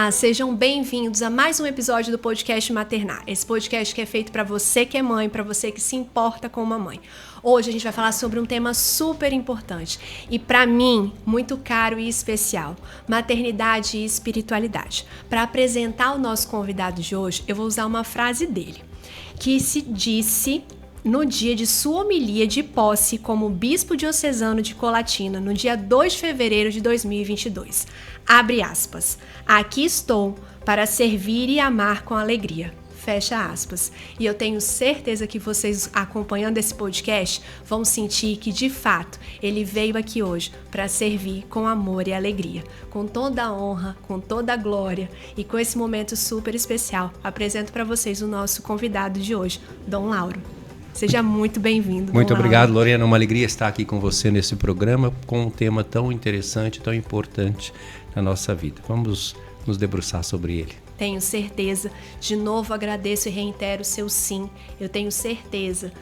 Olá, sejam bem-vindos a mais um episódio do podcast Maternar. Esse podcast que é feito para você que é mãe, para você que se importa com uma mãe. Hoje a gente vai falar sobre um tema super importante e para mim muito caro e especial: maternidade e espiritualidade. Para apresentar o nosso convidado de hoje, eu vou usar uma frase dele, que se disse no dia de sua homilia de posse como bispo diocesano de Colatina, no dia 2 de fevereiro de 2022. Abre aspas. Aqui estou para servir e amar com alegria. Fecha aspas. E eu tenho certeza que vocês, acompanhando esse podcast, vão sentir que, de fato, ele veio aqui hoje para servir com amor e alegria. Com toda a honra, com toda a glória e com esse momento super especial, apresento para vocês o nosso convidado de hoje, Dom Lauro. Seja muito bem-vindo. Muito obrigado, Lorena. Uma alegria estar aqui com você nesse programa com um tema tão interessante, tão importante na nossa vida. Vamos nos debruçar sobre ele. Tenho certeza. De novo agradeço e reitero o seu sim. Eu tenho certeza,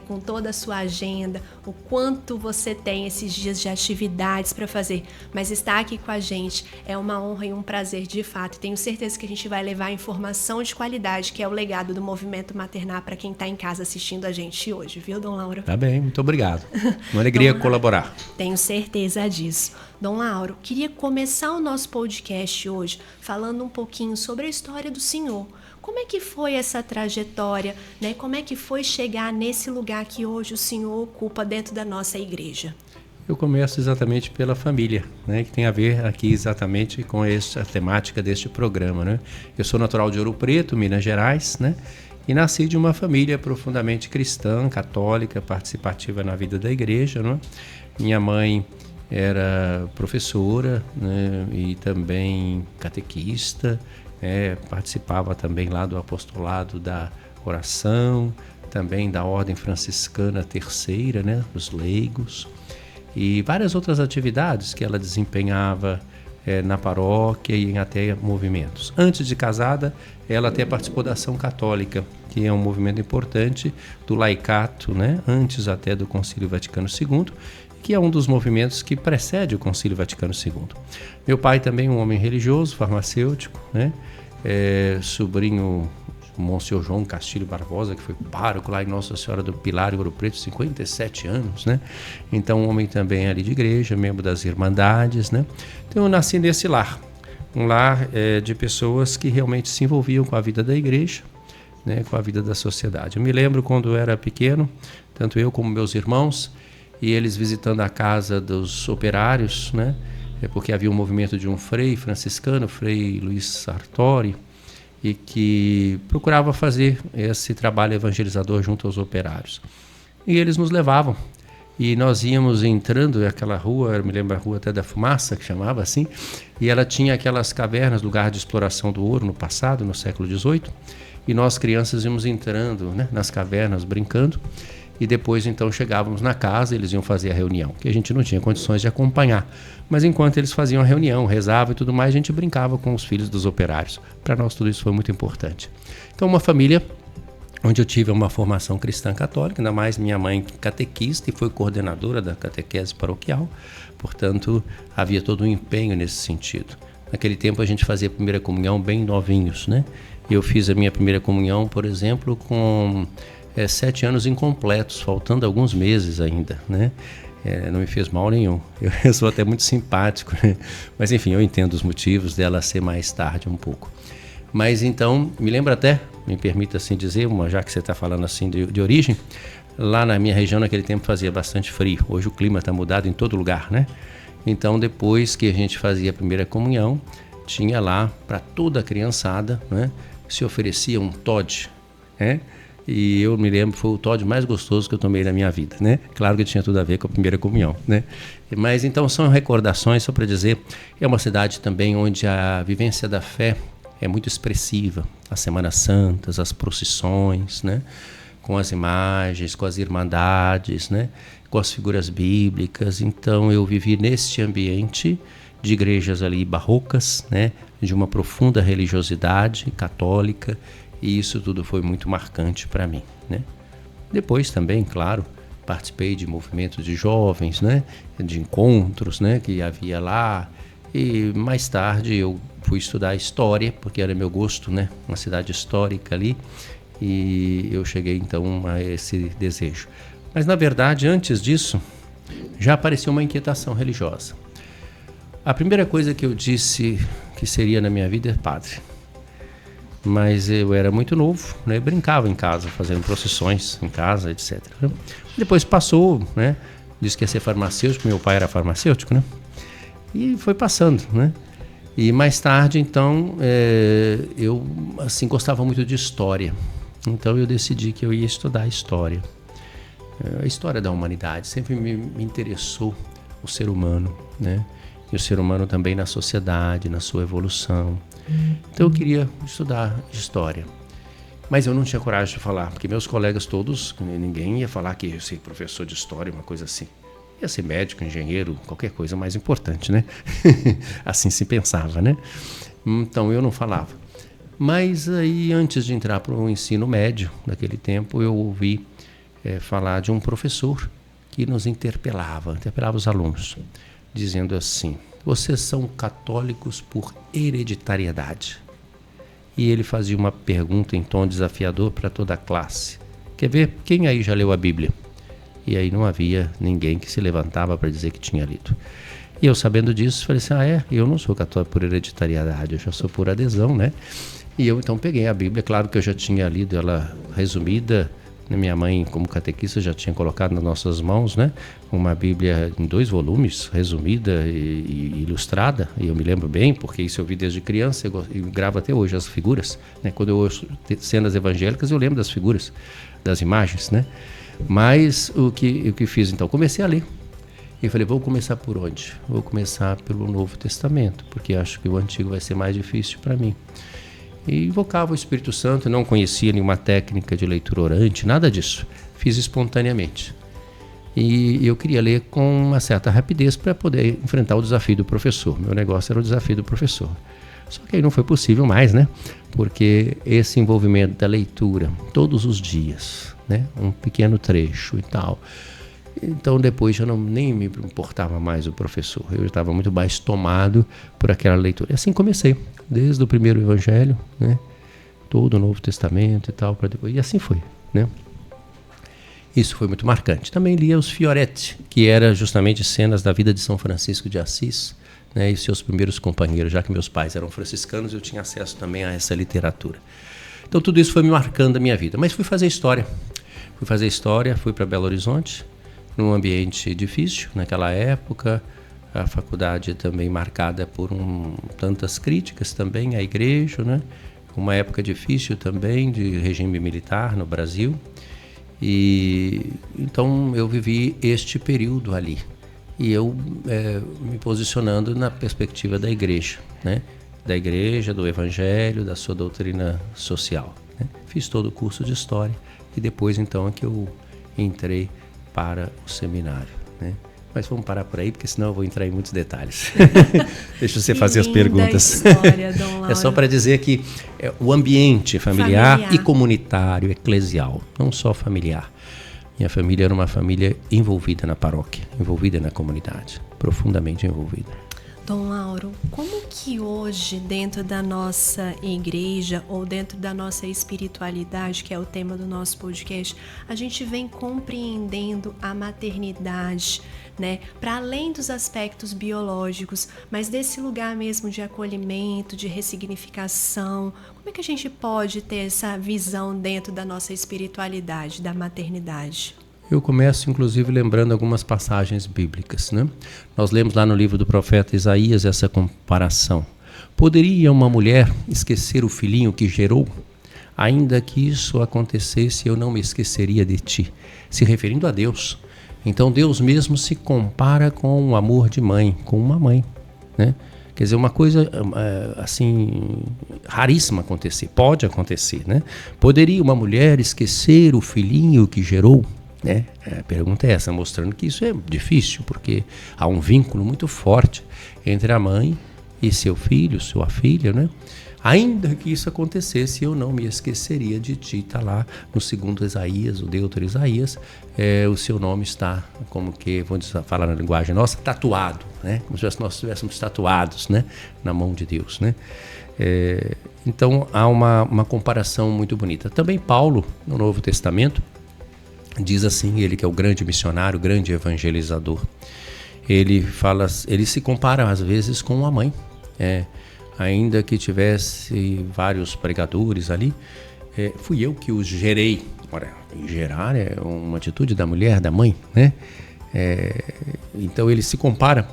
com toda a sua agenda, o quanto você tem esses dias de atividades para fazer. Mas estar aqui com a gente é uma honra e um prazer de fato. Tenho certeza que a gente vai levar informação de qualidade, que é o legado do Movimento Maternar para quem está em casa assistindo a gente hoje, viu, Dom Lauro? Tá bem, muito obrigado. Uma alegria colaborar. Tenho certeza disso. Dom Lauro, queria começar o nosso podcast hoje falando um pouquinho sobre a história do senhor. Como é que foi essa trajetória, Como é que foi chegar nesse lugar que hoje o senhor ocupa dentro da nossa igreja? Eu começo exatamente pela família, que tem a ver aqui exatamente com a temática deste programa, Eu sou natural de Ouro Preto, Minas Gerais, E nasci de uma família profundamente cristã, católica, participativa na vida da igreja, Minha mãe era professora, e também catequista, participava também lá do apostolado da oração, também da Ordem Franciscana Terceira, os leigos, e várias outras atividades que ela desempenhava na paróquia e em até movimentos. Antes de casada, ela até participou da Ação Católica, que é um movimento importante do laicato, antes até do Concílio Vaticano II, que é um dos movimentos que precede o Concílio Vaticano II. Meu pai também um homem religioso, farmacêutico, sobrinho do Monsenhor João Castilho Barbosa, que foi pároco lá em Nossa Senhora do Pilar, em Ouro Preto, 57 anos, Então, um homem também ali de igreja, membro das Irmandades, Então, eu nasci nesse lar, um lar de pessoas que realmente se envolviam com a vida da igreja, com a vida da sociedade. Eu me lembro quando eu era pequeno, tanto eu como meus irmãos, e eles visitando a casa dos operários, porque havia um movimento de um frei franciscano, Frei Luiz Sartori, e que procurava fazer esse trabalho evangelizador junto aos operários. E eles nos levavam, e nós íamos entrando naquela rua, eu me lembro a Rua até da Fumaça, que chamava assim, e ela tinha aquelas cavernas, lugar de exploração do ouro no passado, no século XVIII, e nós crianças íamos entrando nas cavernas, brincando, e depois então chegávamos na casa, eles iam fazer a reunião, que a gente não tinha condições de acompanhar. Mas enquanto eles faziam a reunião, rezavam e tudo mais, a gente brincava com os filhos dos operários. Para nós tudo isso foi muito importante. Então uma família onde eu tive uma formação cristã católica, ainda mais minha mãe catequista e foi coordenadora da catequese paroquial, portanto havia todo um empenho nesse sentido. Naquele tempo a gente fazia a primeira comunhão bem novinhos, Eu fiz a minha primeira comunhão, por exemplo, com 7 anos incompletos, faltando alguns meses ainda, não me fez mal nenhum. Eu sou até muito simpático, Mas enfim, eu entendo os motivos dela ser mais tarde um pouco. Mas então, me lembro até, me permita assim dizer, já que você está falando assim de origem, lá na minha região naquele tempo fazia bastante frio. Hoje o clima está mudado em todo lugar, Então depois que a gente fazia a primeira comunhão, tinha lá para toda a criançada, se oferecia um Toddy, E eu me lembro, foi o Toddy mais gostoso que eu tomei na minha vida, Claro que tinha tudo a ver com a primeira comunhão, Mas então são recordações, só para dizer, é uma cidade também onde a vivência da fé é muito expressiva. As Semanas Santas, as procissões, Com as imagens, com as irmandades, Com as figuras bíblicas. Então eu vivi neste ambiente de igrejas ali barrocas, De uma profunda religiosidade católica. E isso tudo foi muito marcante para mim, Depois também, claro, participei de movimentos de jovens, de encontros, que havia lá, E mais tarde eu fui estudar História, porque era meu gosto, né? Uma cidade histórica ali. E eu cheguei então a esse desejo. Mas na verdade, antes disso, já apareceu uma inquietação religiosa. A primeira coisa que eu disse que seria na minha vida é padre. Mas eu era muito novo, né? Eu brincava em casa, fazendo procissões em casa, etc. Depois passou, né? Disse que ia ser farmacêutico, meu pai era farmacêutico, né? E foi passando, né? E mais tarde, então, eu assim gostava muito de história. Então eu decidi que eu ia estudar história. A história da humanidade sempre me interessou o ser humano, né? E o ser humano também na sociedade, na sua evolução. Então eu queria estudar história. Mas eu não tinha coragem de falar, porque meus colegas todos, ninguém ia falar que ia ser professor de história, uma coisa assim. Ia ser médico, engenheiro, qualquer coisa mais importante, né? Assim se pensava, né? Então eu não falava. Mas aí, antes de entrar para o ensino médio, naquele tempo, eu ouvi falar de um professor que nos interpelava os alunos, dizendo assim: vocês são católicos por hereditariedade. E ele fazia uma pergunta em tom desafiador para toda a classe. Quer ver? Quem aí já leu a Bíblia? E aí não havia ninguém que se levantava para dizer que tinha lido. E eu, sabendo disso, falei assim, eu não sou católico por hereditariedade, eu já sou por adesão, né? E eu então peguei a Bíblia, claro que eu já tinha lido ela resumida, minha mãe, como catequista, já tinha colocado nas nossas mãos, né? Uma Bíblia em 2 volumes, resumida e ilustrada, e eu me lembro bem, porque isso eu vi desde criança e gravo até hoje as figuras, né? Quando eu ouço cenas evangélicas, eu lembro das figuras, das imagens, né? Mas o que fiz então? Comecei a ler. E eu falei, vou começar por onde? Vou começar pelo Novo Testamento, porque acho que o Antigo vai ser mais difícil para mim. E invocava o Espírito Santo, não conhecia nenhuma técnica de leitura orante, nada disso. Fiz espontaneamente. E eu queria ler com uma certa rapidez para poder enfrentar o desafio do professor. Meu negócio era o desafio do professor. Só que aí não foi possível mais, né? Porque esse envolvimento da leitura, todos os dias, né? Um pequeno trecho e tal. Então depois já nem me importava mais o professor. Eu estava muito mais tomado por aquela leitura. E assim comecei, desde o primeiro evangelho, né? Todo o Novo Testamento e tal, para depois. E assim foi, né? Isso foi muito marcante. Também lia os Fioretti, que era justamente cenas da vida de São Francisco de Assis, né? E seus primeiros companheiros. Já que meus pais eram franciscanos, eu tinha acesso também a essa literatura. Então tudo isso foi me marcando a minha vida. Mas fui fazer história. Fui para Belo Horizonte, num ambiente difícil naquela época, a faculdade também marcada por tantas críticas também à igreja, né? Uma época difícil também de regime militar no Brasil. E então eu vivi este período ali. E eu me posicionando na perspectiva da igreja, né? Da igreja, do evangelho, da sua doutrina social, né? Fiz todo o curso de história e depois então é que eu entrei para o seminário, né? Mas vamos parar por aí, porque senão eu vou entrar em muitos detalhes. Deixa você fazer as perguntas. História, Dom Lauro. É só para dizer que o ambiente familiar e comunitário, eclesial, não só familiar. Minha família era uma família envolvida na paróquia, envolvida na comunidade, profundamente envolvida. Dom Lauro, como que hoje, dentro da nossa igreja ou dentro da nossa espiritualidade, que é o tema do nosso podcast, a gente vem compreendendo a maternidade, né? Para além dos aspectos biológicos, mas desse lugar mesmo de acolhimento, de ressignificação. Como é que a gente pode ter essa visão dentro da nossa espiritualidade, da maternidade? Eu começo, inclusive, lembrando algumas passagens bíblicas, né? Nós lemos lá no livro do profeta Isaías essa comparação. Poderia uma mulher esquecer o filhinho que gerou? Ainda que isso acontecesse, eu não me esqueceria de ti. Se referindo a Deus. Então, Deus mesmo se compara com o amor de mãe, com uma mãe, né? Quer dizer, uma coisa assim raríssima acontecer. Pode acontecer, né? Poderia uma mulher esquecer o filhinho que gerou? Né? A pergunta é essa, mostrando que isso é difícil, porque há um vínculo muito forte entre a mãe e seu filho, sua filha, né? Ainda que isso acontecesse, eu não me esqueceria de ti. Está lá no segundo Isaías, o Deutero Isaías, o seu nome está, como que, vamos falar na linguagem nossa, tatuado, né? Como se nós estivéssemos tatuados, né? Na mão de Deus, né? Então há uma comparação muito bonita. Também Paulo, no Novo Testamento, diz assim, ele que é o grande missionário, o grande evangelizador, ele se compara às vezes com uma mãe, ainda que tivesse vários pregadores ali, fui eu que os gerei. Ora, gerar é uma atitude da mulher, da mãe, né? Então ele se compara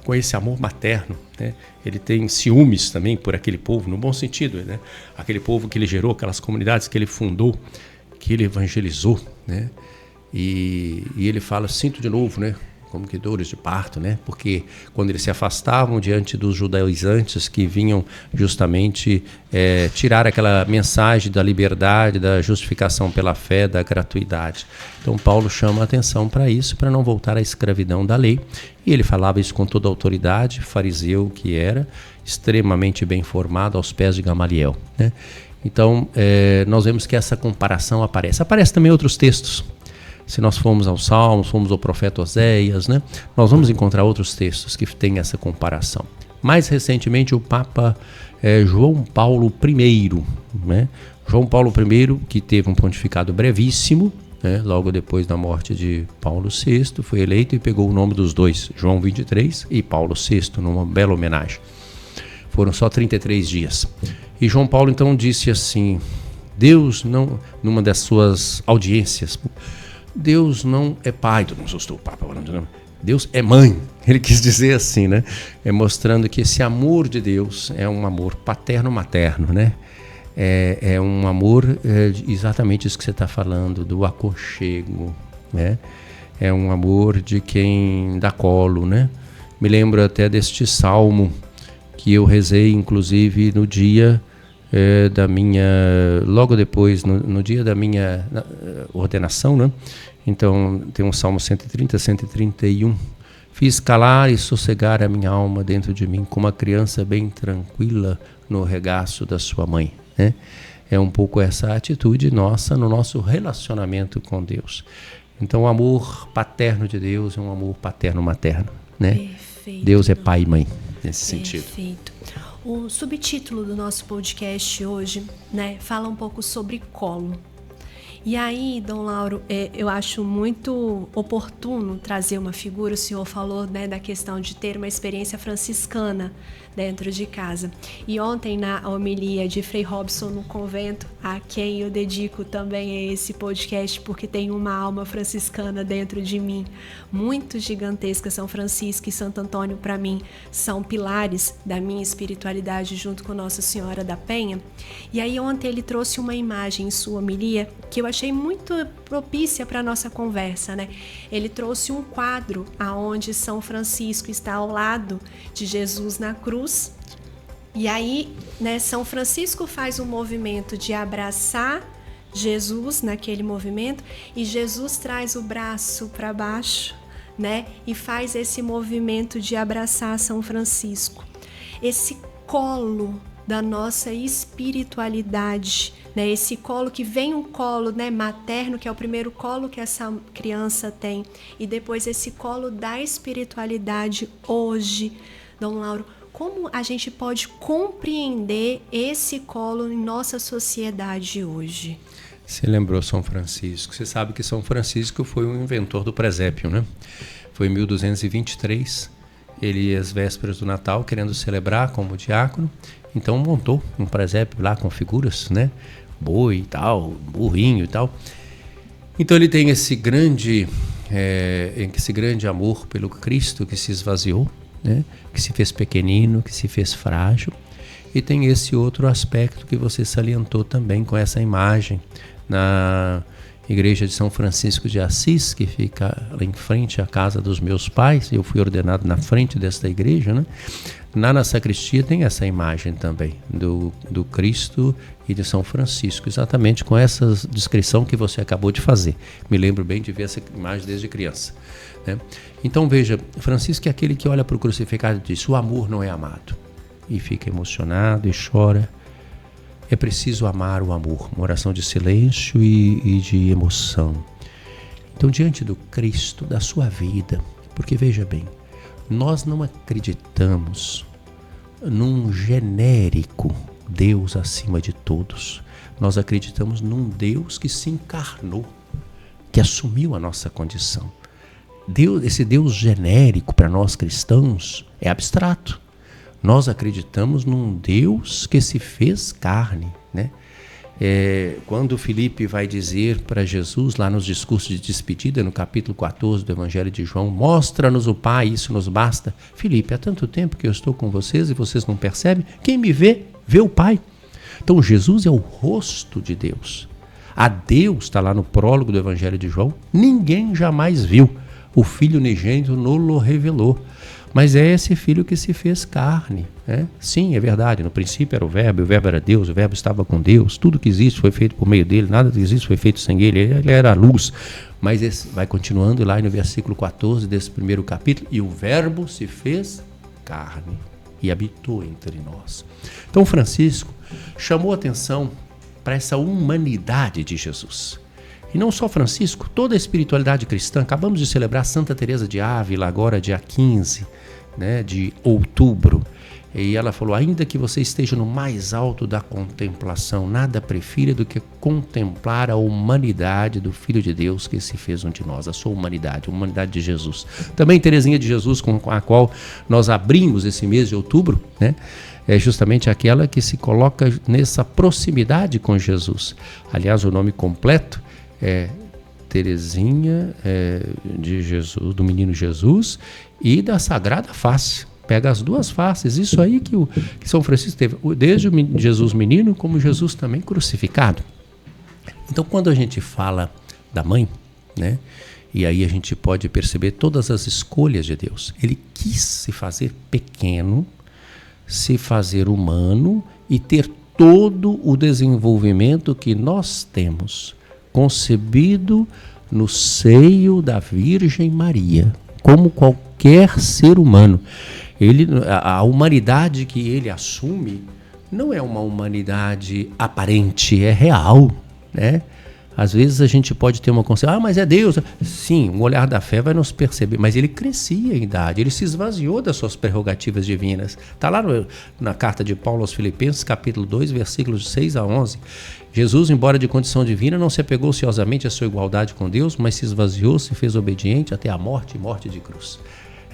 com esse amor materno, né? Ele tem ciúmes também por aquele povo, no bom sentido, né? Aquele povo que ele gerou, aquelas comunidades que ele fundou, que ele evangelizou, né? E ele fala, sinto de novo, né? Como que dores de parto, né? Porque quando eles se afastavam diante dos judaizantes que vinham justamente tirar aquela mensagem da liberdade, da justificação pela fé, da gratuidade. Então Paulo chama a atenção para isso, para não voltar à escravidão da lei. E ele falava isso com toda a autoridade, fariseu que era, extremamente bem formado, aos pés de Gamaliel, né? Então nós vemos que essa comparação aparece. Aparece também em outros textos. Se nós formos aos Salmos, formos ao profeta Oséias, né, nós vamos encontrar outros textos que têm essa comparação. Mais recentemente, o Papa João Paulo I, né? João Paulo I, que teve um pontificado brevíssimo, né, logo depois da morte de Paulo VI, foi eleito e pegou o nome dos dois, João 23 e Paulo VI, numa bela homenagem. Foram só 33 dias. E João Paulo então disse assim, Deus não, numa das suas audiências, Deus não é pai, todo mundo assustou o Papa, Deus é mãe, ele quis dizer assim, né? Mostrando que esse amor de Deus é um amor paterno-materno, né? É um amor, exatamente isso que você está falando, do aconchego, né? É um amor de quem dá colo, né? Me lembro até deste salmo que eu rezei, inclusive, no dia logo depois, no dia da minha ordenação, né? Então tem um Salmo 130, 131. Fiz calar e sossegar a minha alma dentro de mim, como uma criança bem tranquila no regaço da sua mãe, né? É um pouco essa atitude nossa no nosso relacionamento com Deus. Então o amor paterno de Deus é um amor paterno-materno, né? Perfeito. Deus é pai e mãe, nesse sentido. Perfeito. O subtítulo do nosso podcast hoje, né, fala um pouco sobre colo. E aí, Dom Lauro, eu acho muito oportuno trazer uma figura. O senhor falou, né, da questão de ter uma experiência franciscana dentro de casa. E ontem, na homilia de Frei Robson no convento, a quem eu dedico também esse podcast, porque tem uma alma franciscana dentro de mim, muito gigantesca. São Francisco e Santo Antônio, para mim, são pilares da minha espiritualidade, junto com Nossa Senhora da Penha. E aí, ontem, ele trouxe uma imagem em sua homilia que eu achei muito propícia para a nossa conversa, né? Ele trouxe um quadro aonde São Francisco está ao lado de Jesus na cruz. E aí, né, São Francisco faz um movimento de abraçar Jesus naquele movimento, e Jesus traz o braço para baixo, né, e faz esse movimento de abraçar São Francisco. Esse colo da nossa espiritualidade, né? Esse colo que vem um colo, né, materno, que é o primeiro colo que essa criança tem, e depois esse colo da espiritualidade hoje. Dom Lauro, como a gente pode compreender esse colo em nossa sociedade hoje? Você lembrou São Francisco. Você sabe que São Francisco foi o inventor do presépio, né? Foi em 1223, ele, às vésperas do Natal, querendo celebrar como diácono, então montou um presépio lá com figuras, né? Boi e tal, burrinho e tal. Então ele tem esse grande amor pelo Cristo que se esvaziou, né? Que se fez pequenino, que se fez frágil. E tem esse outro aspecto que você salientou também com essa imagem na igreja de São Francisco de Assis, que fica lá em frente à casa dos meus pais. Eu fui ordenado na frente desta igreja, né? Na sacristia tem essa imagem também do Cristo e de São Francisco, exatamente com essa descrição que você acabou de fazer. Me lembro bem de ver essa imagem desde criança, né? Então veja, Francisco é aquele que olha para o crucificado e diz: o amor não é amado. e fica emocionado e chora. É preciso amar o amor, uma oração de silêncio e de emoção. Então, diante do Cristo, da sua vida, porque veja bem, nós não acreditamos num genérico Deus acima de todos. Nós acreditamos num Deus que se encarnou, que assumiu a nossa condição. Deus, esse Deus genérico para nós cristãos é abstrato. Nós acreditamos num Deus que se fez carne, né? Quando Filipe vai dizer para Jesus, lá nos discursos de despedida, no capítulo 14 do Evangelho de João, mostra-nos o Pai, isso nos basta. Filipe, há tanto tempo que eu estou com vocês e vocês não percebem? Quem me vê, vê o Pai. Então Jesus é o rosto de Deus. A Deus, está lá no prólogo do Evangelho de João, ninguém jamais viu. O Filho unigênito nos revelou. Mas é esse Filho que se fez carne, né? Sim, é verdade, no princípio era o Verbo, e o Verbo era Deus, o Verbo estava com Deus, tudo que existe foi feito por meio dele, nada que existe foi feito sem ele era a luz. Mas vai continuando lá no versículo 14 desse primeiro capítulo, e o Verbo se fez carne e habitou entre nós. Então Francisco chamou atenção para essa humanidade de Jesus. E não só Francisco, toda a espiritualidade cristã. Acabamos de celebrar Santa Teresa de Ávila, agora dia 15, né, de outubro. E ela falou, ainda que você esteja no mais alto da contemplação, nada prefira do que contemplar a humanidade do Filho de Deus que se fez um de nós, a sua humanidade, a humanidade de Jesus. Também Teresinha de Jesus, com a qual nós abrimos esse mês de outubro, né, é justamente aquela que se coloca nessa proximidade com Jesus. Aliás, o nome completo é Teresinha de Jesus, do Menino Jesus e da Sagrada Face. Pega as duas faces, isso aí que São Francisco teve, desde o Jesus menino, como Jesus também crucificado. Então, quando a gente fala da mãe, né, e aí a gente pode perceber todas as escolhas de Deus. Ele quis se fazer pequeno, se fazer humano e ter todo o desenvolvimento que nós temos, concebido no seio da Virgem Maria, como qualquer ser humano. A humanidade que ele assume não é uma humanidade aparente, é real, né? Às vezes a gente pode ter uma consciência, mas é Deus. Sim, o olhar da fé vai nos perceber, mas ele crescia em idade, ele se esvaziou das suas prerrogativas divinas. Está lá na carta de Paulo aos Filipenses, capítulo 2, versículos 6 a 11. Jesus, embora de condição divina, não se apegou ociosamente à sua igualdade com Deus, mas se esvaziou, se fez obediente até a morte e morte de cruz.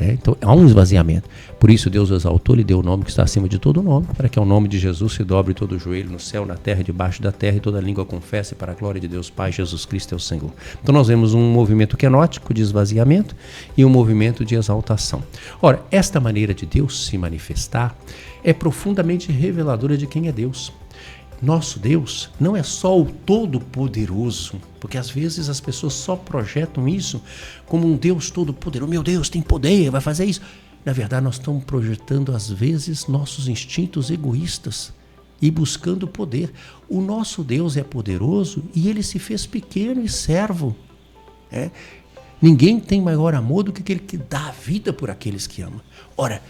Então há um esvaziamento. Por isso Deus o exaltou, lhe deu o nome que está acima de todo nome, para que ao nome de Jesus se dobre todo o joelho no céu, na terra e debaixo da terra, e toda língua confesse para a glória de Deus Pai, Jesus Cristo é o Senhor. Então nós vemos um movimento quenótico de esvaziamento e um movimento de exaltação. Ora, esta maneira de Deus se manifestar é profundamente reveladora de quem é Deus. Nosso Deus não é só o Todo-Poderoso, porque às vezes as pessoas só projetam isso como um Deus todo-poderoso. Meu Deus, tem poder, vai fazer isso. Na verdade, nós estamos projetando às vezes nossos instintos egoístas e buscando poder. O nosso Deus é poderoso e ele se fez pequeno e servo. Ninguém tem maior amor do que aquele que dá a vida por aqueles que ama. Ora,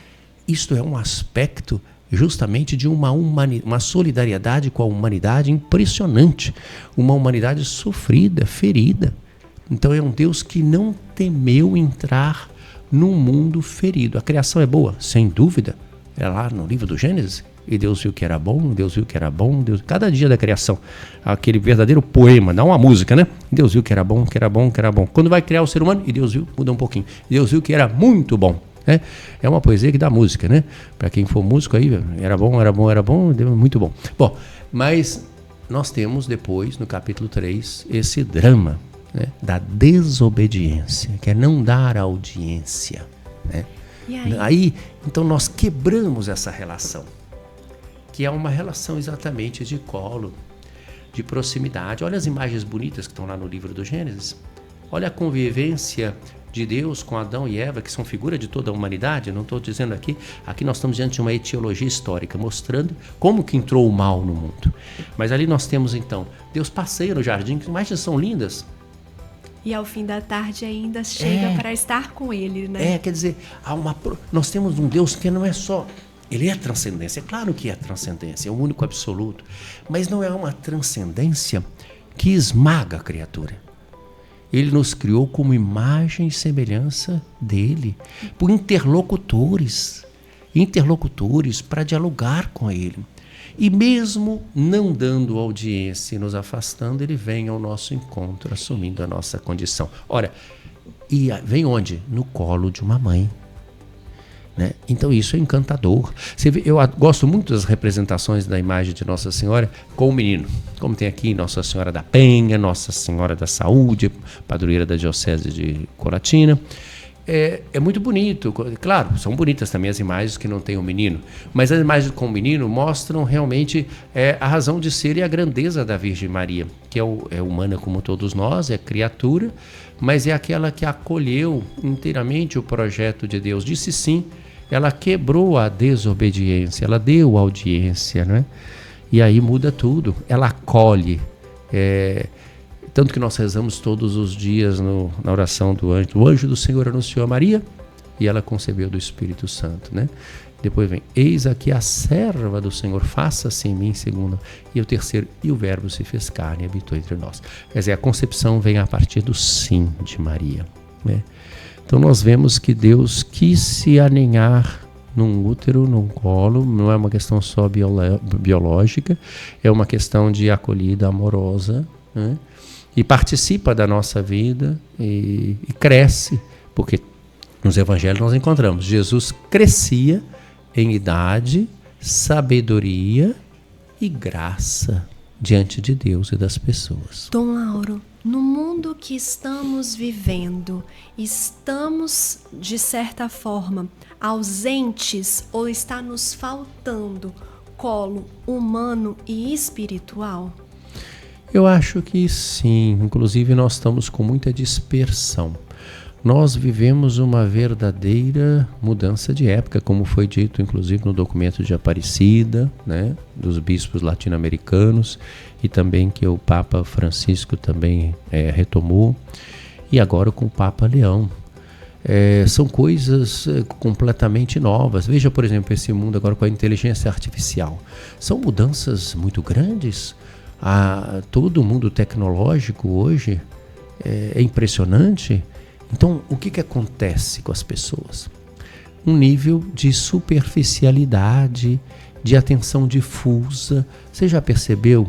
isto é um aspecto justamente de uma solidariedade com a humanidade impressionante, uma humanidade sofrida, ferida. Então é um Deus que não temeu entrar num mundo ferido. A criação é boa, sem dúvida, é lá no livro do Gênesis, e Deus viu que era bom, Deus viu que era bom, cada dia da criação, aquele verdadeiro poema, dá uma música, né? Deus viu que era bom, que era bom, que era bom. Quando vai criar o ser humano, e Deus viu, muda um pouquinho, Deus viu que era muito bom. É uma poesia que dá música, né? Para quem for músico aí, era bom, muito bom. Bom, mas nós temos depois, no capítulo 3, esse drama, né, da desobediência, que é não dar audiência, né? E aí, então nós quebramos essa relação, que é uma relação exatamente de colo, de proximidade. Olha as imagens bonitas que estão lá no livro do Gênesis. Olha a convivência de Deus com Adão e Eva, que são figura de toda a humanidade. Eu não estou dizendo aqui nós estamos diante de uma etiologia histórica, mostrando como que entrou o mal no mundo. Mas ali nós temos então, Deus passeia no jardim, que imagens são lindas. E ao fim da tarde ainda chega para estar com ele, né? Quer dizer, nós temos um Deus que não é só Ele é transcendência, é claro que é transcendência, é o único absoluto, mas não é uma transcendência que esmaga a criatura. Ele nos criou como imagem e semelhança dele, por interlocutores para dialogar com ele. E mesmo não dando audiência e nos afastando, ele vem ao nosso encontro, assumindo a nossa condição. Ora, e vem onde? No colo de uma mãe. Né? Então isso é encantador. Você vê, eu gosto muito das representações da imagem de Nossa Senhora com o menino, como tem aqui Nossa Senhora da Penha, Nossa Senhora da Saúde, padroeira da Diocese de Colatina. É muito bonito. Claro, são bonitas também as imagens que não tem o menino, mas as imagens com o menino mostram realmente a razão de ser e a grandeza da Virgem Maria, que é humana como todos nós, é criatura, mas é aquela que acolheu inteiramente o projeto de Deus, disse sim. Ela quebrou a desobediência, ela deu audiência, né? E aí muda tudo, ela acolhe. Tanto que nós rezamos todos os dias na oração do anjo. O anjo do Senhor anunciou a Maria e ela concebeu do Espírito Santo, né? Depois vem, eis aqui a serva do Senhor, faça-se em mim segundo. E o terceiro, e o verbo se fez carne e habitou entre nós. Quer dizer, a concepção vem a partir do sim de Maria, né? Então nós vemos que Deus quis se aninhar num útero, num colo, não é uma questão só biológica, é uma questão de acolhida amorosa, né? E participa da nossa vida e cresce, porque nos evangelhos nós encontramos, Jesus crescia em idade, sabedoria e graça diante de Deus e das pessoas. Dom Lauro, no mundo que estamos vivendo, estamos, de certa forma, ausentes ou está nos faltando colo humano e espiritual? Eu acho que sim, inclusive nós estamos com muita dispersão. Nós vivemos uma verdadeira mudança de época, como foi dito inclusive no documento de Aparecida, né, dos bispos latino-americanos, e também que o Papa Francisco também retomou, e agora com o Papa Leão. São coisas completamente novas. Veja, por exemplo, esse mundo agora com a inteligência artificial. São mudanças muito grandes. Todo o mundo tecnológico hoje é impressionante. Então, o que acontece com as pessoas? Um nível de superficialidade, de atenção difusa. Você já percebeu?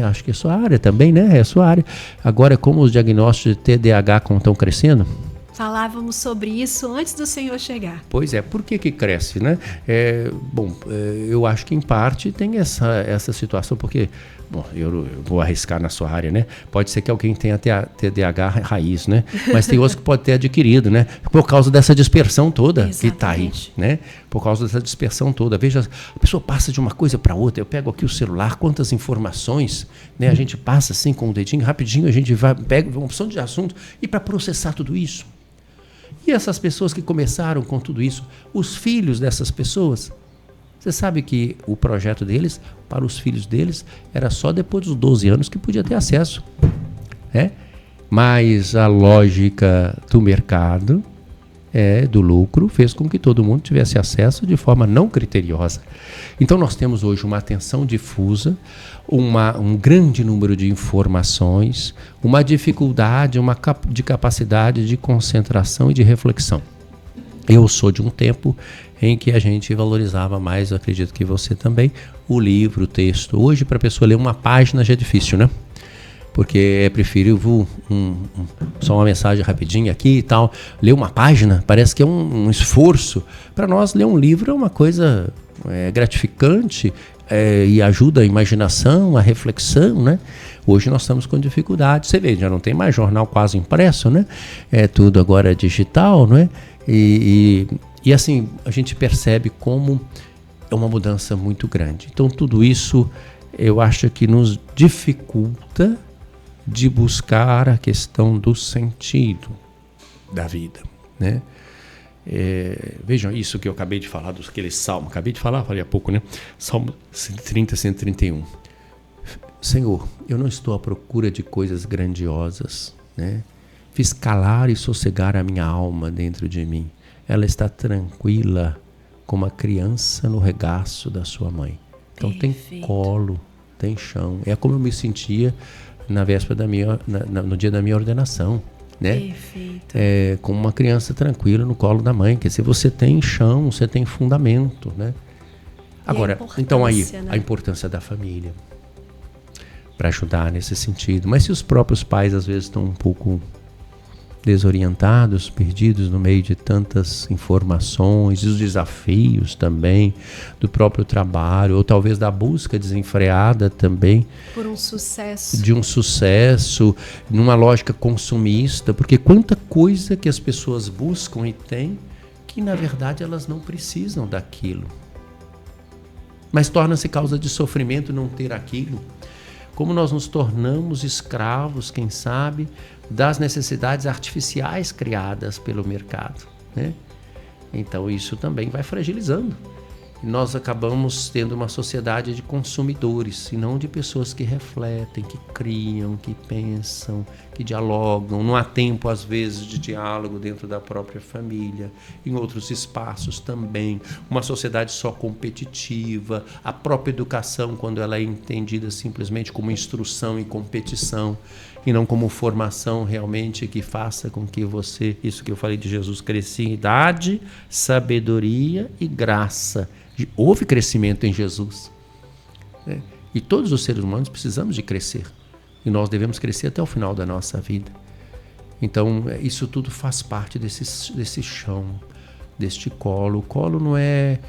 Acho que é sua área também, né? É sua área. Agora, como os diagnósticos de TDAH estão crescendo? Falávamos sobre isso antes do senhor chegar. Pois é, por que cresce, né? Eu acho que em parte tem essa situação, porque, eu vou arriscar na sua área, né? Pode ser que alguém tenha TDAH raiz, né? Mas tem outros que pode ter adquirido, né? Por causa dessa dispersão toda. Exatamente. Que está aí, né? Por causa dessa dispersão toda. Veja, a pessoa passa de uma coisa para outra. Eu pego aqui o celular, quantas informações, né? A gente passa assim com o dedinho, rapidinho, a gente pega uma opção de assunto e para processar tudo isso. E essas pessoas que começaram com tudo isso, os filhos dessas pessoas, você sabe que o projeto deles, para os filhos deles, era só depois dos 12 anos que podia ter acesso. Mas a lógica do mercado, do lucro, fez com que todo mundo tivesse acesso de forma não criteriosa. Então nós temos hoje uma atenção difusa, um grande número de informações, uma dificuldade, de capacidade de concentração e de reflexão. Eu sou de um tempo em que a gente valorizava mais, eu acredito que você também, o livro, o texto. Hoje, para a pessoa ler uma página já é difícil, né? Porque é preferível só uma mensagem rapidinha aqui e tal. Ler uma página parece que é um esforço. Para nós, ler um livro é uma coisa gratificante e ajuda a imaginação, a reflexão, né? Hoje nós estamos com dificuldade. Você vê, já não tem mais jornal quase impresso, né? É tudo agora digital, não é? E assim, a gente percebe como é uma mudança muito grande. Então, tudo isso eu acho que nos dificulta de buscar a questão do sentido da vida, né? Vejam isso que eu acabei de falar, daquele salmo, falei há pouco, né? Salmo 130, 131. Senhor, eu não estou à procura de coisas grandiosas, né? Fiz calar e sossegar a minha alma dentro de mim. Ela está tranquila, como a criança no regaço da sua mãe. Então tem colo, tem chão. É como eu me sentia na véspera no dia da minha ordenação, né? Perfeito. Como uma criança tranquila no colo da mãe. Quer dizer, você tem chão, você tem fundamento, né? Agora, então aí, né? A importância da família para ajudar nesse sentido. Mas se os próprios pais às vezes estão um pouco desorientados, perdidos no meio de tantas informações, e os desafios também do próprio trabalho, ou talvez da busca desenfreada também por um sucesso, de um sucesso, numa lógica consumista, porque quanta coisa que as pessoas buscam e têm que na verdade elas não precisam daquilo, mas torna-se causa de sofrimento não ter aquilo. Como nós nos tornamos escravos, quem sabe, das necessidades artificiais criadas pelo mercado, né? Então isso também vai fragilizando. E nós acabamos tendo uma sociedade de consumidores, e não de pessoas que refletem, que criam, que pensam, que dialogam. Não há tempo, às vezes, de diálogo dentro da própria família, em outros espaços também. Uma sociedade só competitiva, a própria educação, quando ela é entendida simplesmente como instrução e competição, e não como formação realmente que faça com que você, isso que eu falei de Jesus, cresça em idade, sabedoria e graça. Houve crescimento em Jesus, né? E todos os seres humanos precisamos de crescer, e nós devemos crescer até o final da nossa vida. Então isso tudo faz parte desse chão, deste colo. O colo não é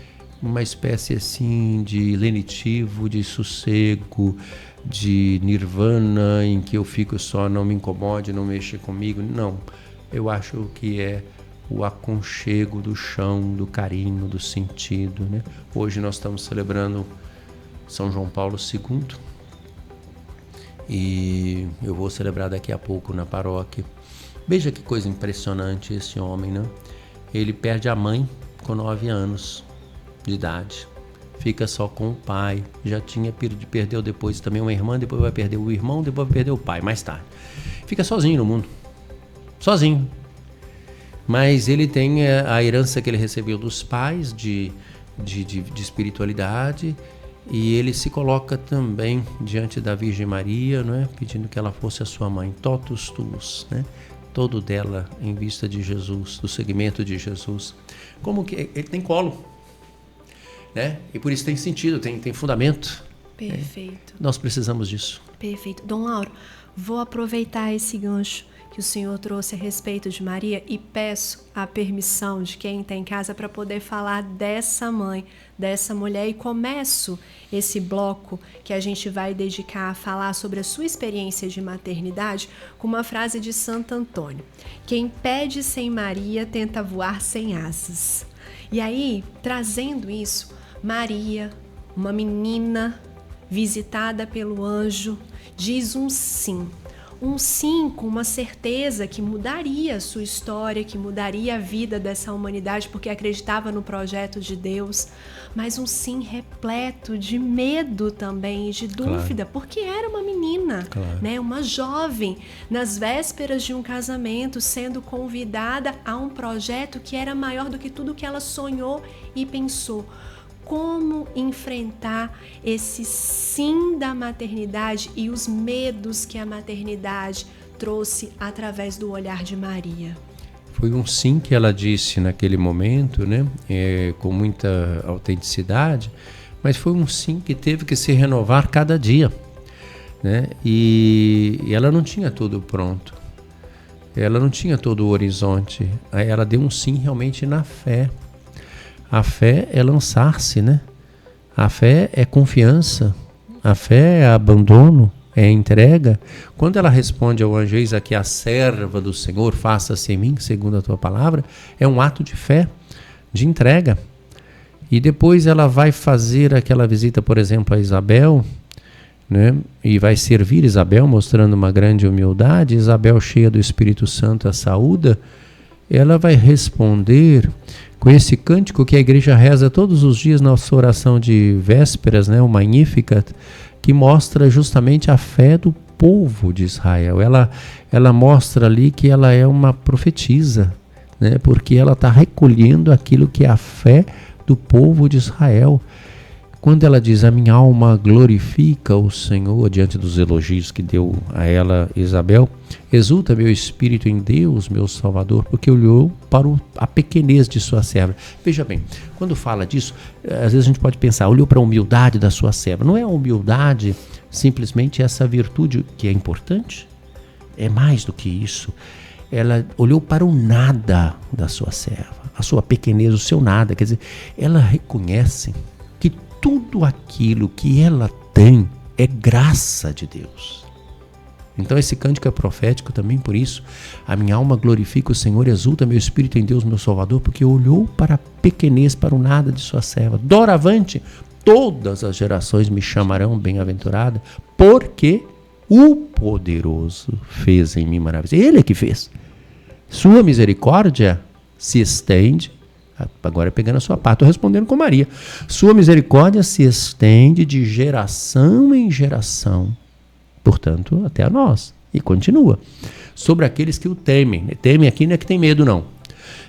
uma espécie assim de lenitivo, de sossego, de nirvana, em que eu fico só, não me incomode, não mexa comigo. Não, eu acho que é o aconchego do chão, do carinho, do sentido, né? Hoje nós estamos celebrando São João Paulo II, e eu vou celebrar daqui a pouco na paróquia. Veja que coisa impressionante esse homem, né? Ele perde a mãe com 9 anos de idade, fica só com o pai. Já perdeu depois também uma irmã, depois vai perder o irmão, depois vai perder o pai, mais tarde. Fica sozinho no mundo, sozinho. Mas ele tem a herança que ele recebeu dos pais de espiritualidade, e ele se coloca também diante da Virgem Maria, não é? Pedindo que ela fosse a sua mãe, totus tuus, né? Todo dela em vista de Jesus, do segmento de Jesus. Como que ele tem colo, né? E por isso tem sentido, tem fundamento. Perfeito. Nós precisamos disso. Perfeito. Dom Lauro, vou aproveitar esse gancho que o senhor trouxe a respeito de Maria e peço a permissão de quem está em casa para poder falar dessa mãe, dessa mulher, e começo esse bloco que a gente vai dedicar a falar sobre a sua experiência de maternidade com uma frase de Santo Antônio: quem pede sem Maria tenta voar sem asas. E aí, trazendo isso, Maria, uma menina visitada pelo anjo, diz um sim com uma certeza que mudaria a sua história, que mudaria a vida dessa humanidade, porque acreditava no projeto de Deus, mas um sim repleto de medo também, de dúvida, claro, porque era uma menina, claro, né, uma jovem, nas vésperas de um casamento, sendo convidada a um projeto que era maior do que tudo que ela sonhou e pensou. Como enfrentar esse sim da maternidade e os medos que a maternidade trouxe através do olhar de Maria? Foi um sim que ela disse naquele momento, né? Com muita autenticidade, mas foi um sim que teve que se renovar cada dia, né? E ela não tinha tudo pronto, ela não tinha todo o horizonte. Aí ela deu um sim realmente na fé. A fé é lançar-se, né? A fé é confiança, a fé é abandono, é entrega. Quando ela responde ao anjo: eis aqui a serva do Senhor, faça-se em mim segundo a tua palavra, é um ato de fé, de entrega. E depois ela vai fazer aquela visita, por exemplo, a Isabel, né? E vai servir Isabel, mostrando uma grande humildade. Isabel, cheia do Espírito Santo, a saúda. Ela vai responder com esse cântico que a igreja reza todos os dias na sua oração de vésperas, né, o Magnificat, que mostra justamente a fé do povo de Israel. Ela mostra ali que ela é uma profetisa, né, porque ela está recolhendo aquilo que a fé do povo de Israel. Quando ela diz, a minha alma glorifica o Senhor, diante dos elogios que deu a ela Isabel, exulta meu espírito em Deus, meu Salvador, porque olhou para a pequenez de sua serva. Veja bem, quando fala disso, às vezes a gente pode pensar, olhou para a humildade da sua serva. Não é a humildade simplesmente essa virtude que é importante? É mais do que isso. Ela olhou para o nada da sua serva, a sua pequenez, o seu nada. Quer dizer, ela reconhece que tudo aquilo que ela tem é graça de Deus. Então esse cântico é profético também por isso. A minha alma glorifica o Senhor, exulta meu espírito em Deus, meu Salvador, porque olhou para a pequenez, para o nada de sua serva. Doravante, todas as gerações me chamarão bem-aventurada, porque o poderoso fez em mim maravilhas. Ele é que fez. Sua misericórdia se estende. Agora pegando a sua parte, estou respondendo com Maria. Sua misericórdia se estende de geração em geração, portanto, até a nós. E continua. Sobre aqueles que o temem. Temem aqui não é que tem medo, não.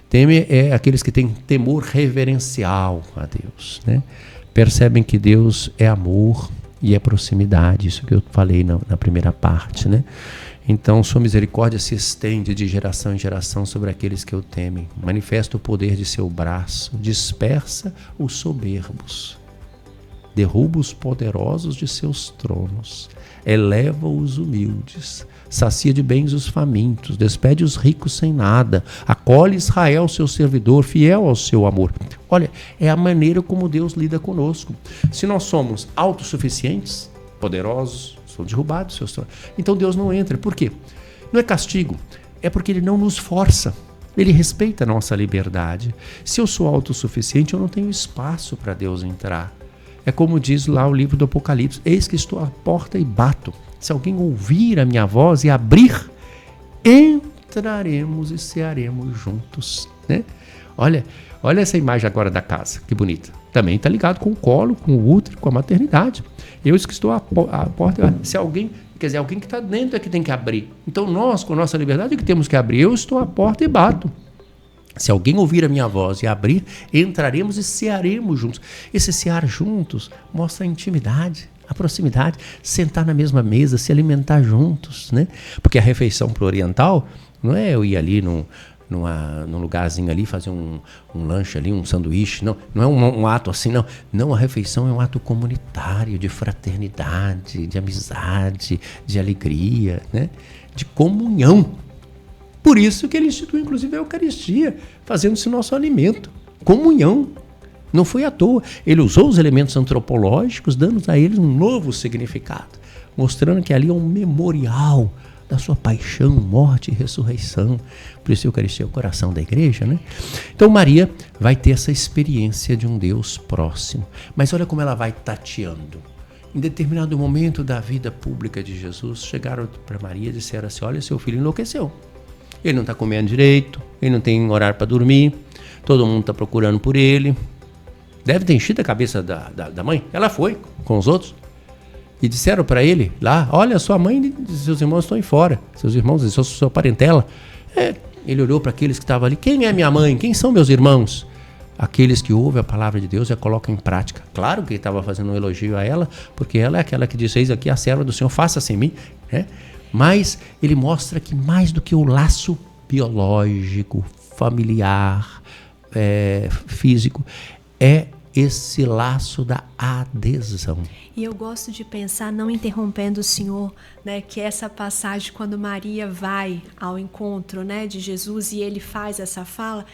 Temem é aqueles que têm temor reverencial a Deus, né? Percebem que Deus é amor e é proximidade. Isso que eu falei na primeira parte, né? Então, sua misericórdia se estende de geração em geração sobre aqueles que o temem. Manifesta o poder de seu braço, dispersa os soberbos, derruba os poderosos de seus tronos, eleva os humildes, sacia de bens os famintos, despede os ricos sem nada, acolhe Israel, seu servidor, fiel ao seu amor. Olha, é a maneira como Deus lida conosco. Se nós somos autossuficientes, poderosos, são derrubados seus tronos. Então Deus não entra. Por quê? Não é castigo, é porque Ele não nos força. Ele respeita a nossa liberdade. Se eu sou autossuficiente, eu não tenho espaço para Deus entrar. É como diz lá o livro do Apocalipse, eis que estou à porta e bato. Se alguém ouvir a minha voz e abrir, entraremos e cearemos juntos, né? Olha essa imagem agora da casa, que bonita. Também está ligado com o colo, com o útero, com a maternidade. Eu que estou à porta, se alguém, quer dizer, alguém que está dentro é que tem que abrir. Então nós, com a nossa liberdade, é que temos que abrir. Eu estou à porta e bato. Se alguém ouvir a minha voz e abrir, entraremos e cearemos juntos. Esse cear juntos mostra a intimidade, a proximidade, sentar na mesma mesa, se alimentar juntos, né? Porque a refeição pro oriental não é eu ir ali num lugarzinho ali, fazer um lanche ali, um sanduíche, não é um ato assim, não, a refeição é um ato comunitário, de fraternidade, de amizade, de alegria, né? De comunhão. Por isso que ele instituiu, inclusive, a Eucaristia, fazendo-se nosso alimento, comunhão. Não foi à toa. Ele usou os elementos antropológicos, dando a eles um novo significado, mostrando que ali é um memorial da sua paixão, morte e ressurreição. Por isso a Eucaristia é o coração da igreja, né? Então Maria vai ter essa experiência de um Deus próximo. Mas olha como ela vai tateando. Em determinado momento da vida pública de Jesus, chegaram para Maria e disseram assim, olha, seu filho enlouqueceu. Ele não está comendo direito, ele não tem horário para dormir, todo mundo está procurando por ele. Deve ter enchido a cabeça da mãe. Ela foi com os outros. E disseram para ele lá, olha, sua mãe e seus irmãos estão aí fora. Seus irmãos e sua parentela. Ele olhou para aqueles que estavam ali. Quem é minha mãe? Quem são meus irmãos? Aqueles que ouvem a palavra de Deus e a colocam em prática. Claro que ele estava fazendo um elogio a ela, porque ela é aquela que disse, eis aqui a serva do Senhor, faça-se em mim, né? Mas ele mostra que mais do que o laço biológico, familiar, físico, é esse laço da adesão. E eu gosto de pensar, não interrompendo o Senhor, né, que essa passagem, quando Maria vai ao encontro, né, de Jesus e ele faz essa fala,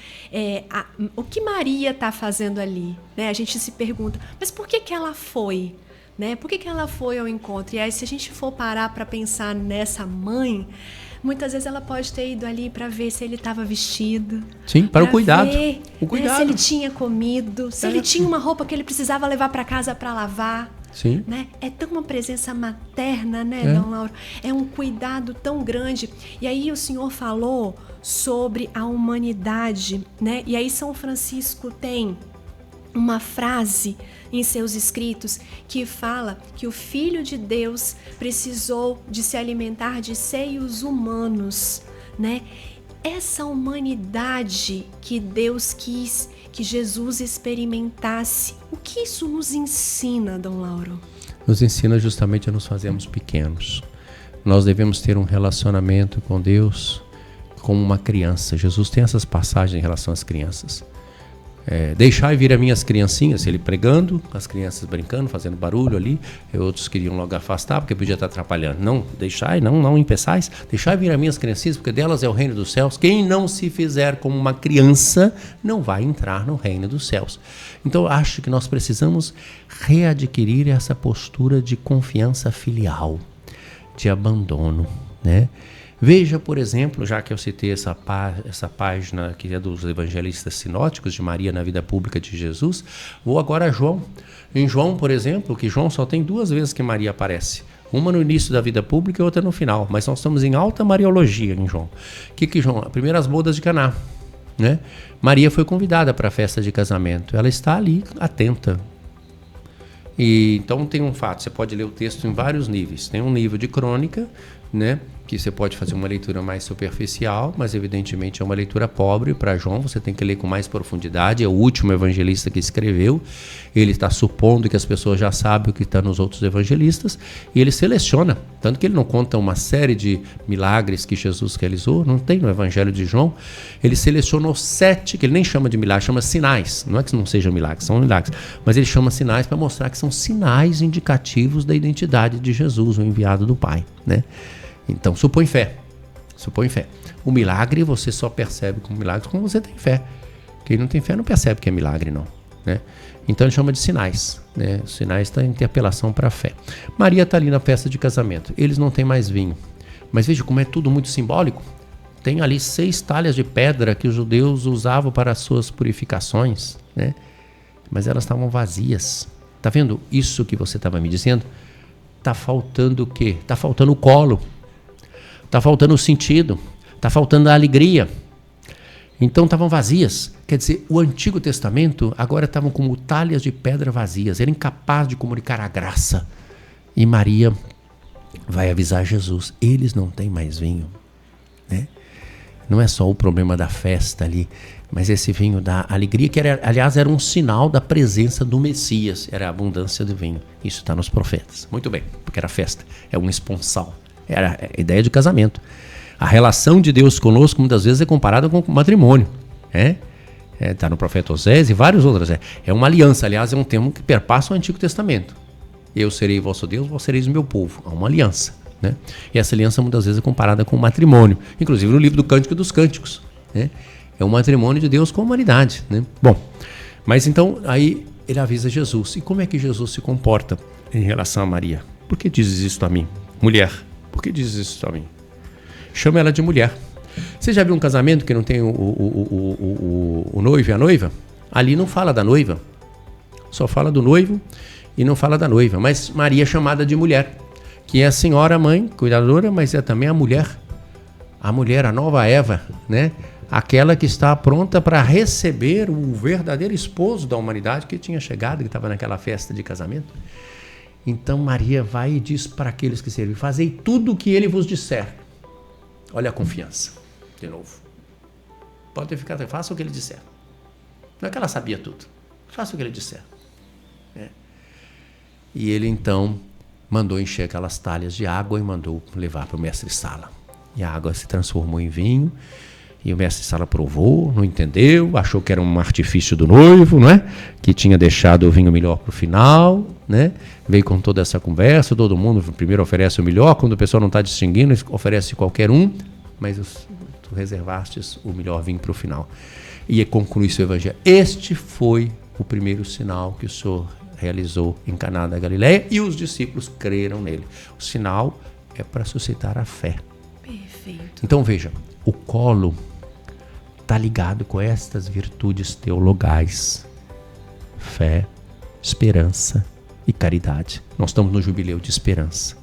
o que Maria está fazendo ali? Né? A gente se pergunta, mas por que ela foi? Né? Por que ela foi ao encontro? E aí, se a gente for parar para pensar nessa mãe, muitas vezes ela pode ter ido ali para ver se ele estava vestido. Sim, para o cuidado. Ver, se ele tinha comido, se ele tinha uma roupa que ele precisava levar para casa para lavar. Sim. Né? É tão uma presença materna, né, Dom Lauro? É um cuidado tão grande. E aí o Senhor falou sobre a humanidade, né? E aí São Francisco tem uma frase em seus escritos que fala que o Filho de Deus precisou de se alimentar de seios humanos, né? essa humanidade que Deus quis que Jesus experimentasse, o que isso nos ensina, Dom Lauro? Nos ensina justamente a nos fazermos pequenos. Nós devemos ter um relacionamento com Deus como uma criança. Jesus tem essas passagens em relação às crianças. Deixai vir as minhas criancinhas, ele pregando, as crianças brincando, fazendo barulho ali, e outros queriam logo afastar porque podia estar atrapalhando. Não, deixai, não impeçais, deixai vir as minhas criancinhas, porque delas é o reino dos céus. Quem não se fizer como uma criança não vai entrar no reino dos céus. Então acho que nós precisamos readquirir essa postura de confiança filial, de abandono, né? Veja, por exemplo, já que eu citei essa página que é dos evangelistas sinóticos de Maria na vida pública de Jesus, vou agora a João. Em João, por exemplo, que João só tem 2 vezes que Maria aparece. Uma no início da vida pública e outra no final. Mas nós estamos em alta mariologia em João. Que João? Primeiro as bodas de Caná, né? Maria foi convidada para a festa de casamento. Ela está ali atenta. E então tem um fato, você pode ler o texto em vários níveis. Tem um nível de crônica, né, que você pode fazer uma leitura mais superficial, mas evidentemente é uma leitura pobre. Para João você tem que ler com mais profundidade. É o último evangelista que escreveu. Ele está supondo que as pessoas já sabem o que está nos outros evangelistas, e ele seleciona, tanto que ele não conta uma série de milagres que Jesus realizou, não tem no evangelho de João. Ele selecionou 7, que ele nem chama de milagres, chama sinais. Não é que não sejam milagres, são milagres, mas ele chama sinais para mostrar que são sinais indicativos da identidade de Jesus, o enviado do Pai, né? Então, supõe fé. O milagre você só percebe como milagre quando você tem fé. Quem não tem fé não percebe que é milagre, não, né? Então ele chama de sinais, né? Os sinais têm interpelação para a fé. Maria está ali na festa de casamento. Eles não têm mais vinho. Mas veja como é tudo muito simbólico. Tem ali 6 talhas de pedra que os judeus usavam para as suas purificações, né? Mas elas estavam vazias. Tá vendo isso que você estava me dizendo? Tá faltando o quê? Tá faltando o colo. Está faltando o sentido, está faltando a alegria. Então estavam vazias. Quer dizer, o Antigo Testamento agora estavam como talhas de pedra vazias. Era incapaz de comunicar a graça. E Maria vai avisar Jesus. Eles não têm mais vinho, né? Não é só o problema da festa ali, mas esse vinho da alegria, que aliás era um sinal da presença do Messias. Era a abundância do vinho. Isso está nos profetas. Muito bem, porque era festa. É um esponsal. Era a ideia de casamento. A relação de Deus conosco muitas vezes é comparada com o matrimônio. Está no profeta Osés e vários outros. É uma aliança, aliás, é um termo que perpassa o Antigo Testamento. Eu serei vosso Deus, vós sereis o meu povo. É uma aliança, né? E essa aliança muitas vezes é comparada com o matrimônio. Inclusive no livro do Cântico dos Cânticos, né? É um matrimônio de Deus com a humanidade, né? Bom, mas então aí ele avisa Jesus. E como é que Jesus se comporta em relação a Maria? Por que dizes isso a mim, mulher? Por que dizes isso a mim? Chama ela de mulher. Você já viu um casamento que não tem o noivo e a noiva? Ali não fala da noiva. Só fala do noivo e não fala da noiva. Mas Maria é chamada de mulher, que é a senhora mãe, cuidadora, mas é também a mulher. A mulher, a nova Eva, né? Aquela que está pronta para receber o verdadeiro esposo da humanidade que tinha chegado, que estava naquela festa de casamento. Então Maria vai e diz para aqueles que servem: fazei tudo o que ele vos disser. Olha a confiança, de novo. Pode ficar, faça o que ele disser. Não é que ela sabia tudo. Faça o que ele disser. E ele então mandou encher aquelas talhas de água e mandou levar para o mestre-sala. E a água se transformou em vinho. E o mestre-sala provou, não entendeu, achou que era um artifício do noivo, não é? Que tinha deixado o vinho melhor para o final, né? Veio com toda essa conversa, todo mundo primeiro oferece o melhor, quando o pessoal não está distinguindo, oferece qualquer um, mas tu reservastes o melhor vinho para o final. E conclui seu evangelho. Este foi o primeiro sinal que o Senhor realizou em Caná da Galileia, e os discípulos creram nele. O sinal é para suscitar a fé. Perfeito. Então veja, o colo está ligado com estas virtudes teologais: fé, esperança e caridade. Nós estamos no jubileu de esperança.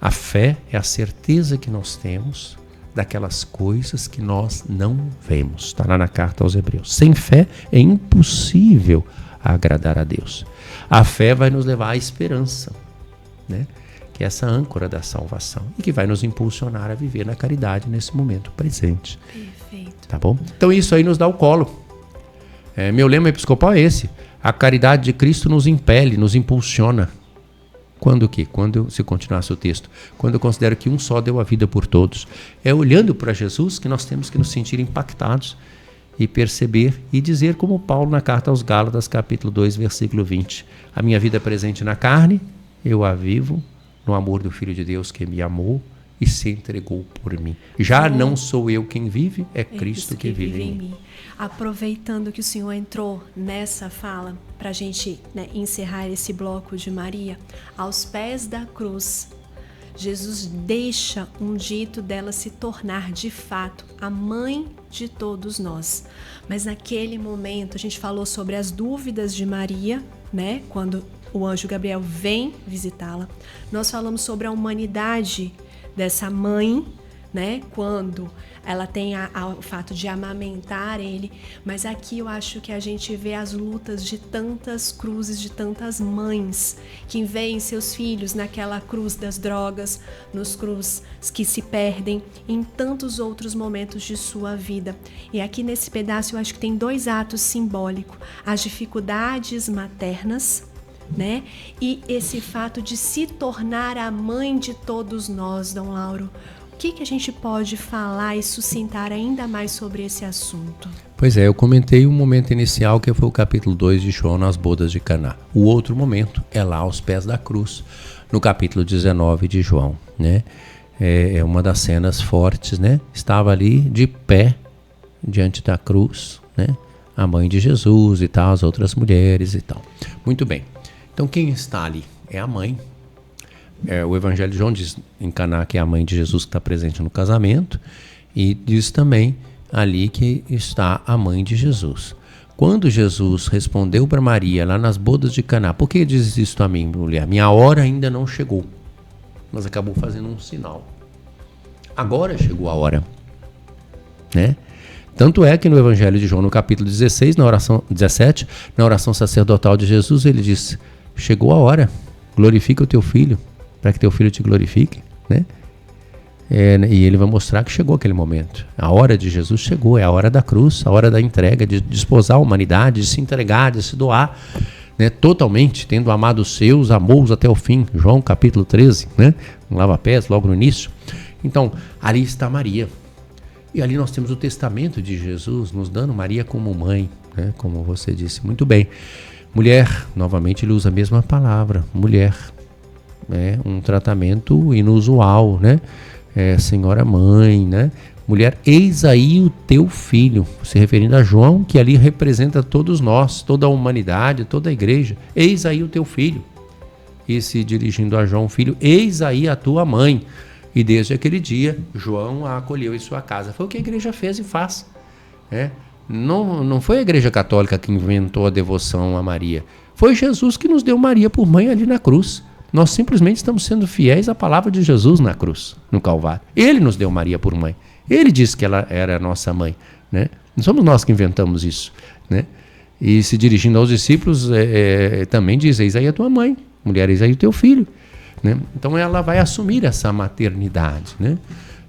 A fé é a certeza que nós temos daquelas coisas que nós não vemos. Está lá na carta aos Hebreus. Sem fé é impossível agradar a Deus. A fé vai nos levar à esperança, né? Que que é essa âncora da salvação e que vai nos impulsionar a viver na caridade nesse momento presente. Perfeito. Tá bom? Então isso aí nos dá o colo. Meu lema episcopal é esse: a caridade de Cristo nos impele, nos impulsiona. Quando o quê? Se continuasse o texto, quando eu considero que um só deu a vida por todos. É olhando para Jesus que nós temos que nos sentir impactados e perceber e dizer como Paulo na carta aos Gálatas, capítulo 2, versículo 20. A minha vida presente na carne, eu a vivo no amor do Filho de Deus que me amou e se entregou por mim. Já não sou eu quem vive, é Cristo que vive em mim. Aproveitando que o Senhor entrou nessa fala, para a gente encerrar esse bloco de Maria, aos pés da cruz, Jesus deixa um dito dela se tornar de fato a mãe de todos nós. Mas naquele momento a gente falou sobre as dúvidas de Maria, né? Quando o anjo Gabriel vem visitá-la. Nós falamos sobre a humanidade dessa mãe, né? Quando ela tem o fato de amamentar ele, mas aqui eu acho que a gente vê as lutas de tantas cruzes, de tantas mães que veem seus filhos naquela cruz das drogas, nos cruzes que se perdem, em tantos outros momentos de sua vida. E aqui nesse pedaço eu acho que tem 2 atos simbólicos: as dificuldades maternas, né? E esse fato de se tornar a mãe de todos nós, Dom Lauro. O que a gente pode falar e sucintar ainda mais sobre esse assunto? Pois é, eu comentei o momento inicial, que foi o capítulo 2 de João nas bodas de Caná. O outro momento é lá aos pés da cruz, no capítulo 19 de João, né? É uma das cenas fortes, né? Estava ali de pé diante da cruz, né? A mãe de Jesus e tal, as outras mulheres e tal. Muito bem. Então quem está ali? É a mãe. O Evangelho de João diz em Caná que é a mãe de Jesus que está presente no casamento, e diz também ali que está a mãe de Jesus. Quando Jesus respondeu para Maria lá nas bodas de Caná: por que diz isso a mim, mulher? Minha hora ainda não chegou. Mas acabou fazendo um sinal. Agora chegou a hora, né? Tanto é que no Evangelho de João, no capítulo 16, na oração 17, na oração sacerdotal de Jesus, ele diz: chegou a hora, glorifica o teu filho, para que teu filho te glorifique, né? E ele vai mostrar que chegou aquele momento. A hora de Jesus chegou, é a hora da cruz, a hora da entrega, de desposar a humanidade, de se entregar, de se doar, né? Totalmente, tendo amado os seus, amou-os até o fim. João capítulo 13, né? Um lava-pés, logo no início. Então, ali está Maria. E ali nós temos o testamento de Jesus, nos dando Maria como mãe, né? Como você disse muito bem. Mulher, novamente ele usa a mesma palavra, mulher. Um tratamento inusual, né? Senhora mãe, né? Mulher, eis aí o teu filho, se referindo a João, que ali representa todos nós, toda a humanidade, toda a igreja. Eis aí o teu filho. E se dirigindo a João, filho, eis aí a tua mãe. E desde aquele dia, João a acolheu em sua casa. Foi o que a igreja fez e faz, né? Não foi a igreja católica que inventou a devoção a Maria. Foi Jesus que nos deu Maria por mãe ali na cruz. Nós simplesmente estamos sendo fiéis à palavra de Jesus na cruz, no Calvário. Ele nos deu Maria por mãe. Ele disse que ela era a nossa mãe, né? Não somos nós que inventamos isso, né? E se dirigindo aos discípulos, também diz: eis aí a tua mãe, mulher, eis aí o teu filho, né? Então ela vai assumir essa maternidade, né,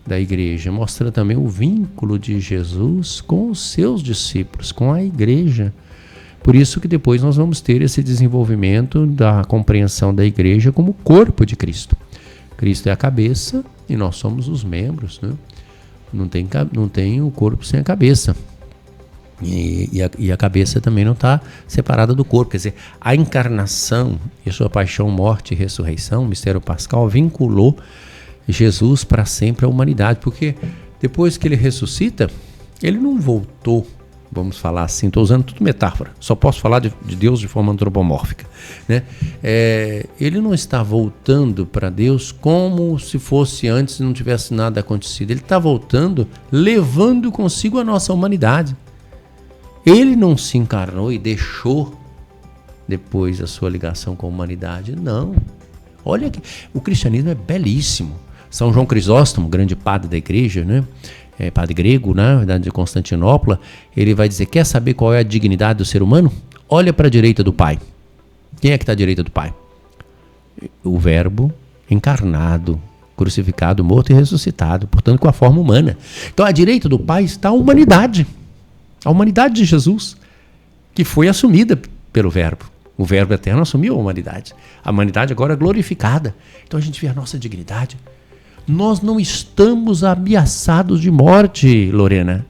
da igreja, mostrando também o vínculo de Jesus com os seus discípulos, com a igreja. Por isso que depois nós vamos ter esse desenvolvimento da compreensão da igreja como corpo de Cristo. Cristo é a cabeça e nós somos os membros, né? Não tem o corpo sem a cabeça. E a cabeça também não está separada do corpo. Quer dizer, a encarnação e sua paixão, morte e ressurreição, o mistério pascal, vinculou Jesus para sempre à humanidade. Porque depois que ele ressuscita, ele não voltou. Vamos falar assim, estou usando tudo metáfora, só posso falar de Deus de forma antropomórfica, né? Ele não está voltando para Deus como se fosse antes e não tivesse nada acontecido. Ele está voltando levando consigo a nossa humanidade. Ele não se encarnou e deixou depois a sua ligação com a humanidade, não. Olha que o cristianismo é belíssimo. São João Crisóstomo, grande padre da igreja, né? Padre grego, né, de Constantinopla, ele vai dizer: quer saber qual é a dignidade do ser humano? Olha para a direita do Pai. Quem é que está à direita do Pai? O Verbo encarnado, crucificado, morto e ressuscitado, portanto com a forma humana. Então à direita do Pai está a humanidade de Jesus, que foi assumida pelo Verbo. O Verbo eterno assumiu a humanidade agora é glorificada. Então a gente vê a nossa dignidade. Nós não estamos ameaçados de morte, Lorena.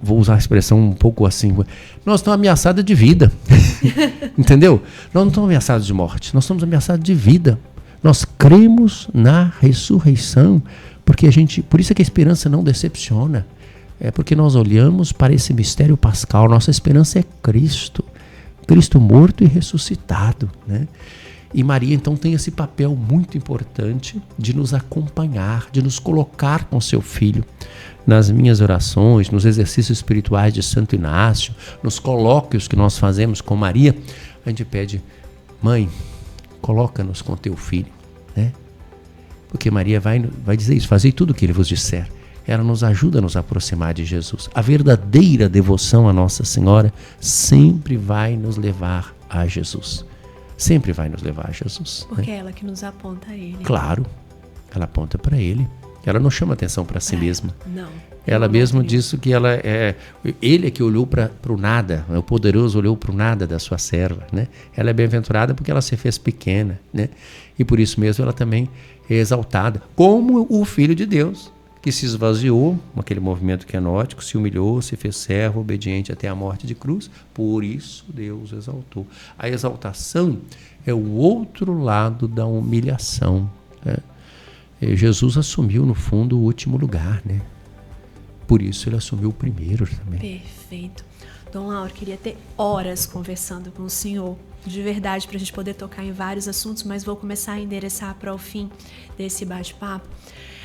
Vou usar a expressão um pouco assim. Nós estamos ameaçados de vida. Entendeu? Nós não estamos ameaçados de morte, nós estamos ameaçados de vida. Nós cremos na ressurreição, por isso é que a esperança não decepciona. É porque nós olhamos para esse mistério pascal. Nossa esperança é Cristo morto e ressuscitado, né? E Maria então tem esse papel muito importante de nos acompanhar, de nos colocar com seu filho nas minhas orações, nos exercícios espirituais de Santo Inácio, nos colóquios que nós fazemos com Maria. A gente pede: mãe, coloca-nos com teu filho, né? Porque Maria vai dizer isso: fazei tudo o que ele vos disser. Ela nos ajuda a nos aproximar de Jesus. A verdadeira devoção a Nossa Senhora sempre vai nos levar a Jesus. Sempre vai nos levar a Jesus. Porque né? é ela que nos aponta a Ele. Claro, ela aponta para Ele. Ela não chama atenção para si mesma. Não. Ela mesma disse que Ele é que olhou para o nada, o poderoso olhou para o nada da sua serva, né? Ela é bem-aventurada porque ela se fez pequena, né? E por isso mesmo ela também é exaltada, como o Filho de Deus, que se esvaziou, aquele movimento kenótico, se humilhou, se fez servo, obediente até a morte de cruz. Por isso Deus exaltou. A exaltação é o outro lado da humilhação, né? Jesus assumiu, no fundo, o último lugar, né? Por isso ele assumiu o primeiro também. Perfeito. Dom Lauro, queria ter horas conversando com o senhor, de verdade, para a gente poder tocar em vários assuntos, mas vou começar a endereçar para o fim desse bate-papo.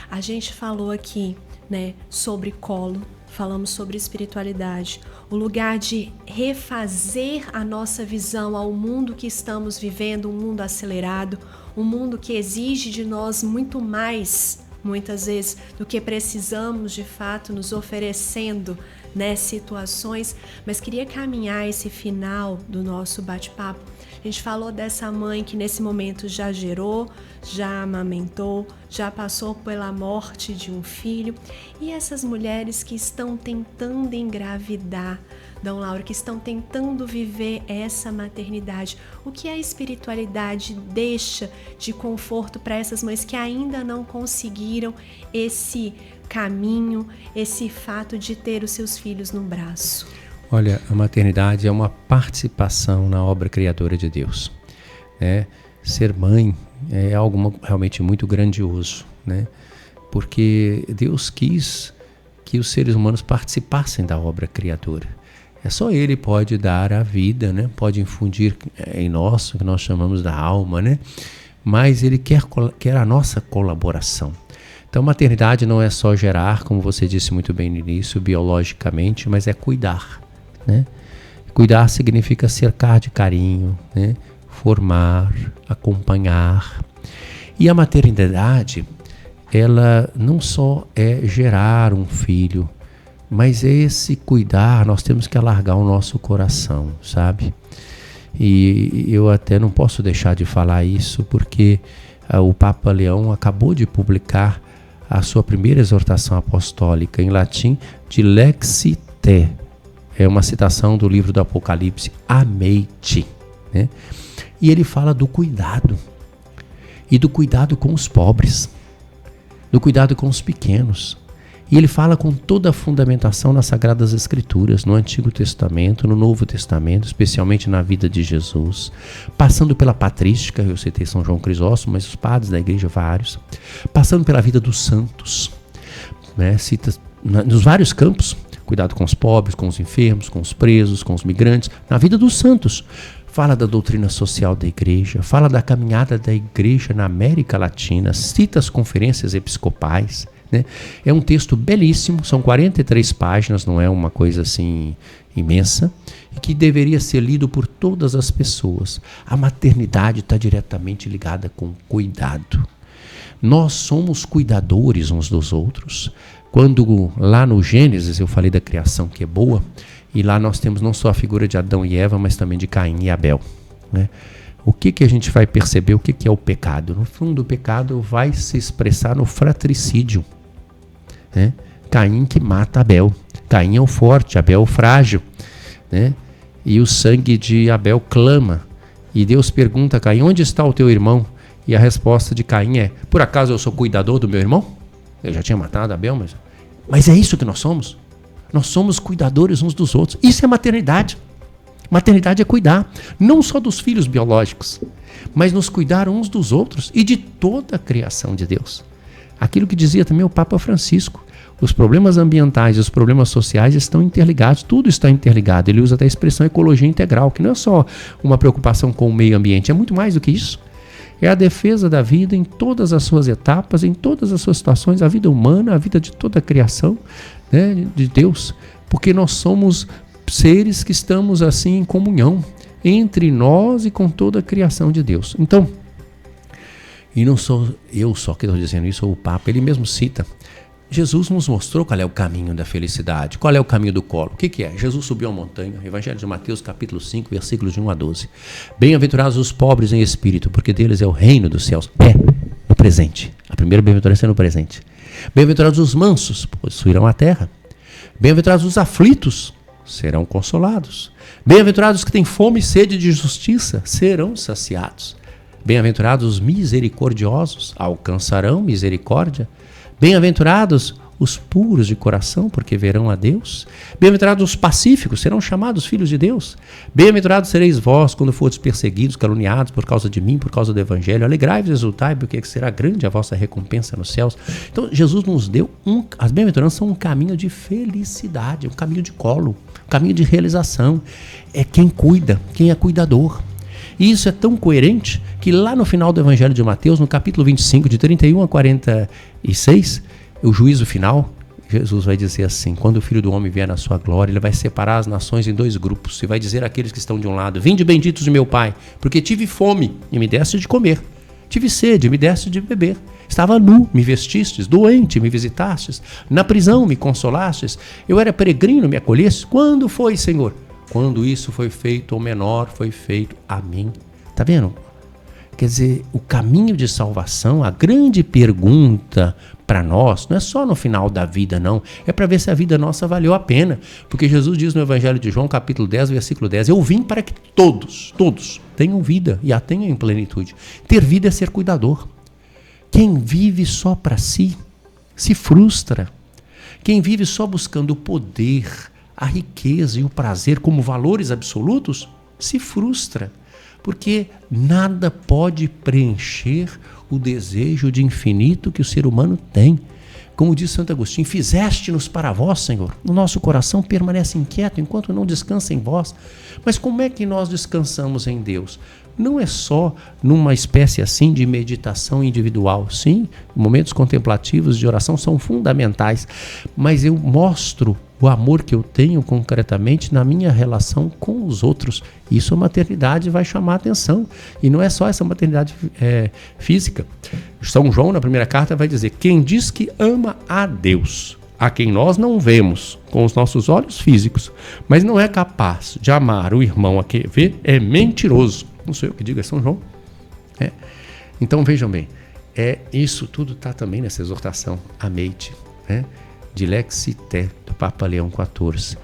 A gente falou aqui, né, sobre colo, falamos sobre espiritualidade, o lugar de refazer a nossa visão ao mundo que estamos vivendo, um mundo acelerado, um mundo que exige de nós muito mais, muitas vezes, do que precisamos de fato, nos oferecendo, né, situações. Mas queria caminhar esse final do nosso bate-papo. A gente falou dessa mãe que nesse momento já gerou, já amamentou, já passou pela morte de um filho. E essas mulheres que estão tentando engravidar, Dom Lauro, que estão tentando viver essa maternidade. O que a espiritualidade deixa de conforto para essas mães que ainda não conseguiram esse caminho, esse fato de ter os seus filhos no braço? Olha, a maternidade é uma participação na obra criadora de Deus, né? Ser mãe é algo realmente muito grandioso, né? Porque Deus quis que os seres humanos participassem da obra criadora. Só Ele pode dar a vida, né? Pode infundir em nós o que nós chamamos da alma, né? Mas Ele quer a nossa colaboração. Então, maternidade não é só gerar, como você disse muito bem no início, biologicamente, mas é cuidar, né? Cuidar significa cercar de carinho, né? Formar, acompanhar. E a maternidade, ela não só é gerar um filho, mas esse cuidar, nós temos que alargar o nosso coração, sabe? E eu até não posso deixar de falar isso, porque o Papa Leão acabou de publicar a sua primeira exortação apostólica em latim, de Lexi Te. É uma citação do livro do Apocalipse, Amei-te, né? E ele fala do cuidado, e do cuidado com os pobres, do cuidado com os pequenos. E ele fala com toda a fundamentação nas Sagradas Escrituras, no Antigo Testamento, no Novo Testamento, especialmente na vida de Jesus, passando pela patrística, eu citei São João Crisóstomo, mas os padres da igreja vários, passando pela vida dos santos, né? Cita nos vários campos, cuidado com os pobres, com os enfermos, com os presos, com os migrantes, na vida dos santos. Fala da doutrina social da igreja, fala da caminhada da igreja na América Latina, cita as conferências episcopais, né? É um texto belíssimo, são 43 páginas, não é uma coisa assim imensa, e que deveria ser lido por todas as pessoas. A maternidade está diretamente ligada com cuidado. Nós somos cuidadores uns dos outros. Quando lá no Gênesis eu falei da criação que é boa, e lá nós temos não só a figura de Adão e Eva, mas também de Caim e Abel, né? o que a gente vai perceber? O que é o pecado? No fundo, o pecado vai se expressar no fratricídio, né? Caim que mata Abel. Caim é o forte, Abel é o frágil, né? E o sangue de Abel clama. E Deus pergunta a Caim, onde está o teu irmão? E a resposta de Caim é, por acaso eu sou cuidador do meu irmão? Eu já tinha matado Abel, mas é isso que nós somos. Nós somos cuidadores uns dos outros. Isso é maternidade. Maternidade é cuidar, não só dos filhos biológicos, mas nos cuidar uns dos outros e de toda a criação de Deus. Aquilo que dizia também o Papa Francisco, os problemas ambientais e os problemas sociais estão interligados, tudo está interligado. Ele usa até a expressão ecologia integral, que não é só uma preocupação com o meio ambiente, é muito mais do que isso. É a defesa da vida em todas as suas etapas, em todas as suas situações, a vida humana, a vida de toda a criação, né, de Deus, porque nós somos seres que estamos assim em comunhão entre nós e com toda a criação de Deus. Então, e não sou eu só que estou dizendo isso, o Papa, ele mesmo cita, Jesus nos mostrou qual é o caminho da felicidade, qual é o caminho do colo. O que é? Jesus subiu a montanha, Evangelho de Mateus, capítulo 5, versículos de 1 a 12. Bem-aventurados os pobres em espírito, porque deles é o reino dos céus. É o presente. A primeira bem-aventurança é no presente. Bem-aventurados os mansos, possuirão a terra. Bem-aventurados os aflitos, serão consolados. Bem-aventurados os que têm fome e sede de justiça, serão saciados. Bem-aventurados os misericordiosos, alcançarão misericórdia. Bem-aventurados os puros de coração, porque verão a Deus. Bem-aventurados os pacíficos, serão chamados filhos de Deus. Bem-aventurados sereis vós, quando fordes perseguidos, caluniados por causa de mim, por causa do Evangelho. Alegrai-vos e exultai, porque será grande a vossa recompensa nos céus. Então, Jesus nos deu as bem-aventuranças são um caminho de felicidade, um caminho de colo, um caminho de realização. É quem cuida, quem é cuidador. E isso é tão coerente que lá no final do Evangelho de Mateus, no capítulo 25, de 31 a 46, o juízo final, Jesus vai dizer assim, quando o Filho do Homem vier na sua glória, ele vai separar as nações em 2 grupos e vai dizer àqueles que estão de um lado, vinde benditos de meu Pai, porque tive fome e me deste de comer, tive sede e me deste de beber, estava nu, me vestistes, doente, me visitastes, na prisão me consolastes, eu era peregrino, me acolhestes. Quando foi, Senhor? Quando isso foi feito ao menor, foi feito a mim. Tá vendo? Quer dizer, o caminho de salvação, a grande pergunta para nós, não é só no final da vida, não. É para ver se a vida nossa valeu a pena. Porque Jesus diz no Evangelho de João, capítulo 10, versículo 10, eu vim para que todos tenham vida e a tenham em plenitude. Ter vida é ser cuidador. Quem vive só para si, se frustra. Quem vive só buscando o poder, a riqueza e o prazer como valores absolutos, se frustra, porque nada pode preencher o desejo de infinito que o ser humano tem. Como diz Santo Agostinho, fizeste-nos para vós, Senhor. O nosso coração permanece inquieto enquanto não descansa em vós. Mas como é que nós descansamos em Deus? Não é só numa espécie assim de meditação individual. Sim, momentos contemplativos de oração são fundamentais, mas eu mostro o amor que eu tenho concretamente na minha relação com os outros. Isso a maternidade vai chamar a atenção. E não é só essa maternidade física. São João, na primeira carta, vai dizer, quem diz que ama a Deus, a quem nós não vemos com os nossos olhos físicos, mas não é capaz de amar o irmão a quem vê, é mentiroso. Não sou eu que digo, é São João. Então vejam bem, isso tudo está também nessa exortação, amei-te, de Lexité, do Papa Leão XIV.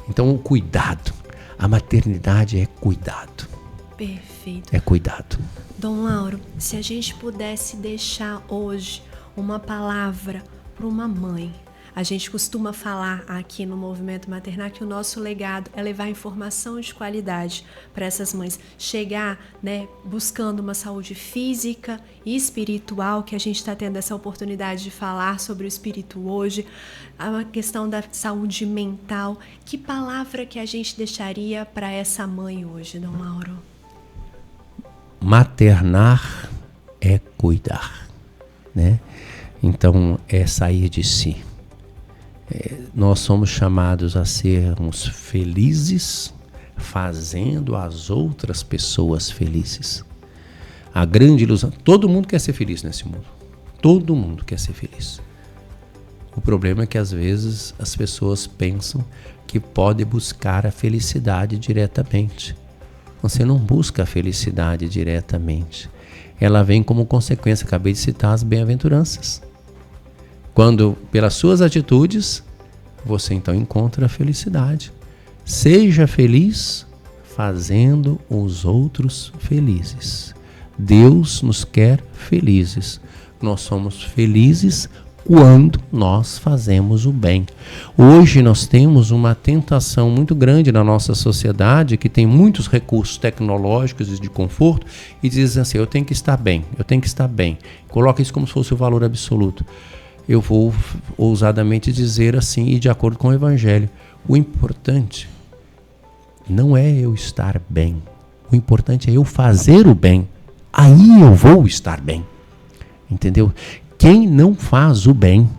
Então o cuidado, a maternidade é cuidado. Perfeito. É cuidado. Dom Lauro, se a gente pudesse deixar hoje uma palavra para uma mãe, a gente costuma falar aqui no Movimento Maternar que o nosso legado é levar informação de qualidade para essas mães. Chegar, buscando uma saúde física e espiritual, que a gente está tendo essa oportunidade de falar sobre o espírito hoje, a questão da saúde mental. Que palavra que a gente deixaria para essa mãe hoje, Dom Lauro? Maternar é cuidar, Então, é sair de si. Nós somos chamados a sermos felizes fazendo as outras pessoas felizes. A grande ilusão, todo mundo quer ser feliz nesse mundo. Todo mundo quer ser feliz. O problema é que às vezes as pessoas pensam que pode buscar a felicidade diretamente. Você não busca a felicidade diretamente. Ela vem como consequência, acabei de citar as bem-aventuranças. Quando, pelas suas atitudes, você então encontra a felicidade. Seja feliz fazendo os outros felizes. Deus nos quer felizes. Nós somos felizes quando nós fazemos o bem. Hoje nós temos uma tentação muito grande na nossa sociedade, que tem muitos recursos tecnológicos e de conforto, e diz assim, eu tenho que estar bem, eu tenho que estar bem. Coloca isso como se fosse o valor absoluto. Eu vou ousadamente dizer assim, e de acordo com o Evangelho, o importante não é eu estar bem, o importante é eu fazer o bem, aí eu vou estar bem, entendeu? Quem não faz o bem,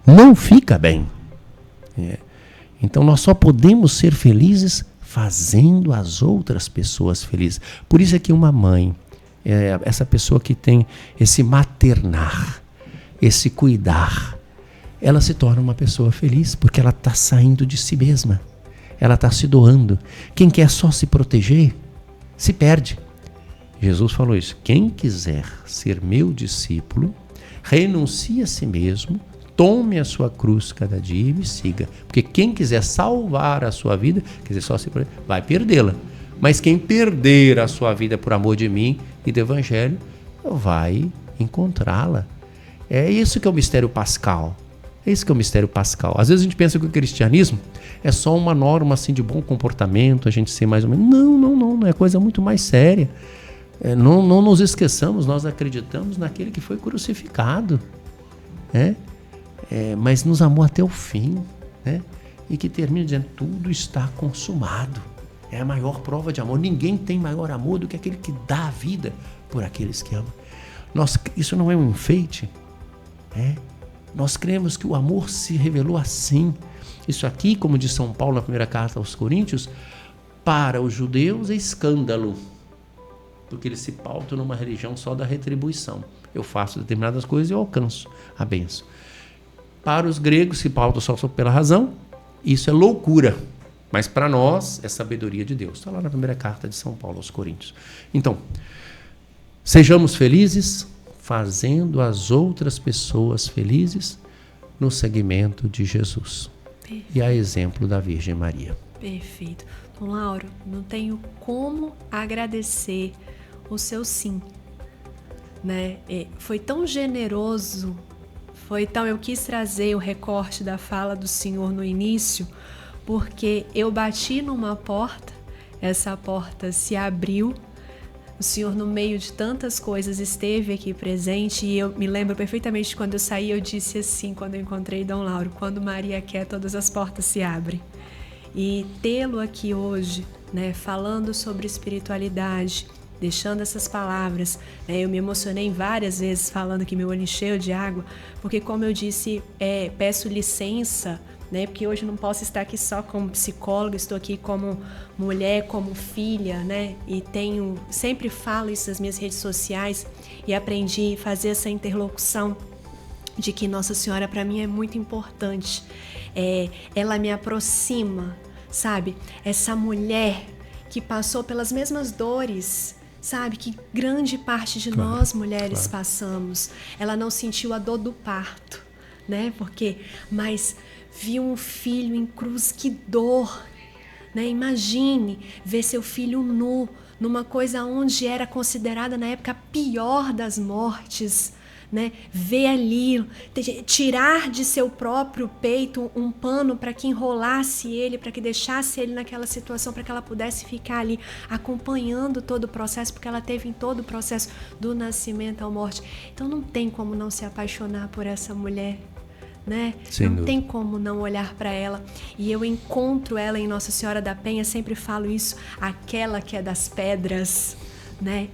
não fica bem. Então nós só podemos ser felizes fazendo as outras pessoas felizes. Por isso é que uma mãe, essa pessoa que tem esse maternar, esse cuidar, ela se torna uma pessoa feliz, porque ela está saindo de si mesma, ela está se doando. Quem quer só se proteger, se perde. Jesus falou isso, quem quiser ser meu discípulo, renuncie a si mesmo, tome a sua cruz cada dia e me siga. Porque quem quiser salvar a sua vida, quer dizer, só se vai perdê-la. Mas quem perder a sua vida por amor de mim e do Evangelho, vai encontrá-la. É isso que é o mistério pascal. É isso que é o mistério pascal. Às vezes a gente pensa que o cristianismo é só uma norma assim, de bom comportamento, a gente ser mais ou menos... Não, é coisa muito mais séria. Não nos esqueçamos, nós acreditamos naquele que foi crucificado, mas nos amou até o fim, e que termina dizendo, tudo está consumado. É a maior prova de amor. Ninguém tem maior amor do que aquele que dá a vida por aqueles que amam. Isso não é um enfeite. Nós cremos que o amor se revelou assim. Isso aqui, como diz São Paulo na primeira carta aos Coríntios, para os judeus é escândalo, porque eles se pautam numa religião só da retribuição. Eu faço determinadas coisas e eu alcanço a bênção. Para os gregos se pautam só pela razão, isso é loucura. Mas para nós é sabedoria de Deus. Está lá na primeira carta de São Paulo aos Coríntios. Então, sejamos felizes fazendo as outras pessoas felizes no segmento de Jesus. Perfeito. E a exemplo da Virgem Maria. Perfeito. Dom Lauro, não tenho como agradecer o seu sim, foi tão generoso, eu quis trazer o recorte da fala do senhor no início, porque eu bati numa porta, essa porta se abriu, o senhor no meio de tantas coisas esteve aqui presente, e eu me lembro perfeitamente de quando eu saí, eu disse assim, quando eu encontrei Dom Lauro, quando Maria quer, todas as portas se abrem. E tê-lo aqui hoje, falando sobre espiritualidade, deixando essas palavras, eu me emocionei várias vezes falando que meu olho encheu de água, porque como eu disse, peço licença, porque hoje não posso estar aqui só como psicóloga, estou aqui como mulher, como filha, e sempre falo isso nas minhas redes sociais e aprendi a fazer essa interlocução de que Nossa Senhora para mim é muito importante. Ela me aproxima, sabe? Essa mulher que passou pelas mesmas dores, sabe? Que grande parte de nós mulheres passamos. Ela não sentiu a dor do parto, mas viu um filho em cruz, que dor, Imagine ver seu filho nu, numa coisa onde era considerada na época a pior das mortes, ver ali, tirar de seu próprio peito um pano para que enrolasse ele, para que deixasse ele naquela situação, para que ela pudesse ficar ali acompanhando todo o processo, porque ela teve em todo o processo do nascimento à morte. Então não tem como não se apaixonar por essa mulher, Não tem como não olhar para ela. E eu encontro ela em Nossa Senhora da Penha, sempre falo isso, aquela que é das pedras,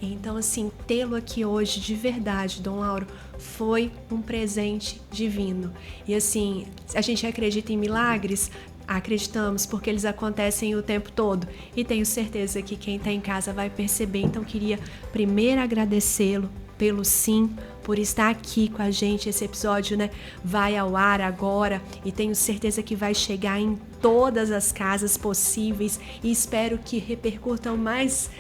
Então, assim, tê-lo aqui hoje, de verdade, Dom Lauro, foi um presente divino. E, assim, a gente acredita em milagres? Acreditamos, porque eles acontecem o tempo todo. E tenho certeza que quem está em casa vai perceber. Então, queria primeiro agradecê-lo pelo sim, por estar aqui com a gente. Esse episódio, né, vai ao ar agora e tenho certeza que vai chegar em todas as casas possíveis e espero que repercuta o mais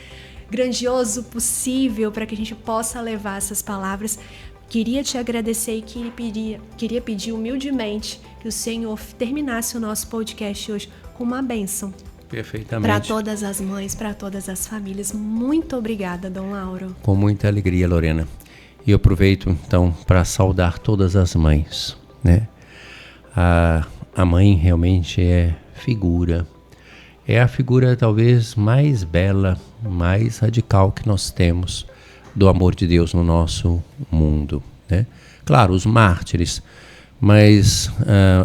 grandioso possível para que a gente possa levar essas palavras. Queria te agradecer e queria pedir humildemente que o Senhor terminasse o nosso podcast hoje com uma bênção. Perfeitamente. Para todas as mães, para todas as famílias. Muito obrigada, Dom Lauro. Com muita alegria, Lorena. E eu aproveito, então, para saudar todas as mães, né? A mãe realmente é figura. É a figura talvez mais bela, mais radical que nós temos do amor de Deus no nosso mundo, né? Claro, os mártires, mas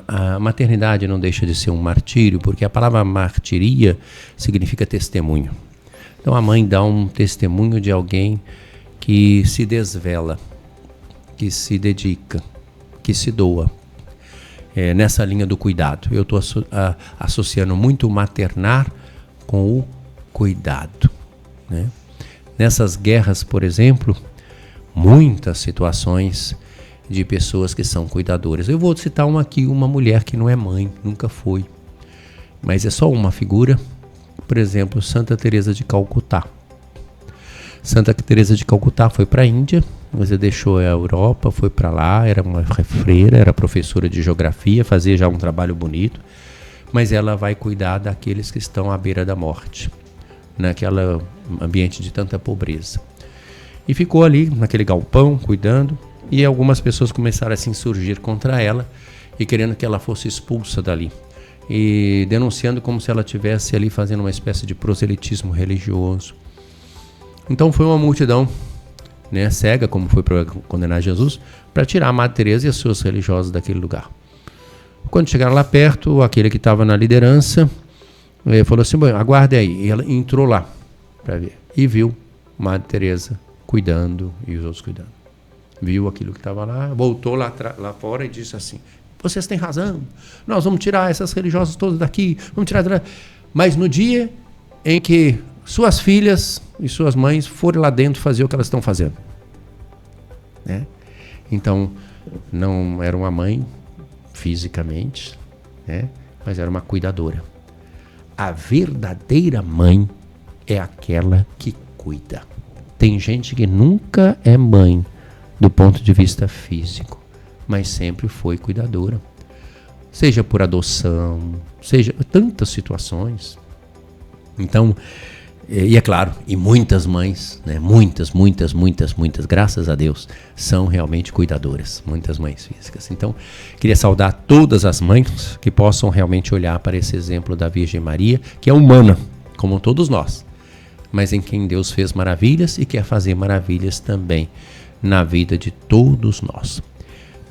a maternidade não deixa de ser um martírio, porque a palavra martiria significa testemunho. Então a mãe dá um testemunho de alguém que se desvela, que se dedica, que se doa. Nessa linha do cuidado. Eu estou associando muito o maternar com o cuidado, né? Nessas guerras, por exemplo, muitas situações de pessoas que são cuidadoras. Eu vou citar uma mulher que não é mãe, nunca foi, mas é só uma figura. Por exemplo, Santa Teresa de Calcutá. Santa Teresa de Calcutá foi para a Índia, mas deixou a Europa, foi para lá, era uma freira, era professora de geografia, fazia já um trabalho bonito, mas ela vai cuidar daqueles que estão à beira da morte, naquele ambiente de tanta pobreza. E ficou ali, naquele galpão, cuidando, e algumas pessoas começaram a se insurgir contra ela e querendo que ela fosse expulsa dali, e denunciando como se ela estivesse ali fazendo uma espécie de proselitismo religioso. Então foi uma multidão, né, cega, como foi para condenar Jesus, para tirar a Madre Teresa e as suas religiosas daquele lugar. Quando chegaram lá perto, aquele que estava na liderança falou assim: bom, aguarde aí. E ela entrou lá para ver e viu Madre Teresa cuidando e os outros cuidando. Viu aquilo que estava lá, voltou lá fora e disse assim: vocês têm razão, nós vamos tirar essas religiosas todas daqui, vamos tirar. Mas no dia em que suas filhas e suas mães forem lá dentro fazer o que elas estão fazendo, né? Então, não era uma mãe fisicamente, né? Mas era uma cuidadora. A verdadeira mãe é aquela que cuida. Tem gente que nunca é mãe do ponto de vista físico, mas sempre foi cuidadora. Seja por adoção, seja tantas situações. Então, e é claro, e muitas mães, né, muitas, graças a Deus, são realmente cuidadoras, muitas mães físicas. Então, queria saudar todas as mães que possam realmente olhar para esse exemplo da Virgem Maria, que é humana, como todos nós, mas em quem Deus fez maravilhas e quer fazer maravilhas também na vida de todos nós.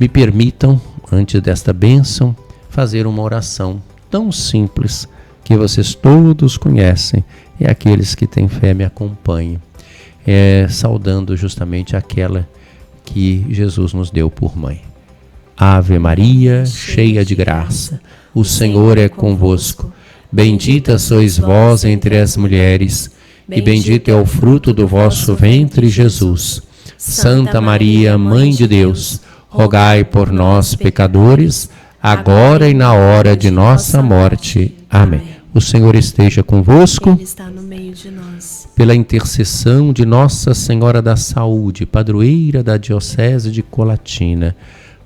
Me permitam, antes desta bênção, fazer uma oração tão simples que vocês todos conhecem, e aqueles que têm fé me acompanhem, saudando justamente aquela que Jesus nos deu por mãe. Ave Maria, cheia de graça, o Senhor é convosco. Bendita sois vós entre as mulheres, e bendito é o fruto do vosso ventre, Jesus. Santa Maria, Mãe de Deus, rogai por nós, pecadores, agora e na hora de nossa morte. Amém. O Senhor esteja convosco. Ele está no meio de nós. Pela intercessão de Nossa Senhora da Saúde, padroeira da Diocese de Colatina,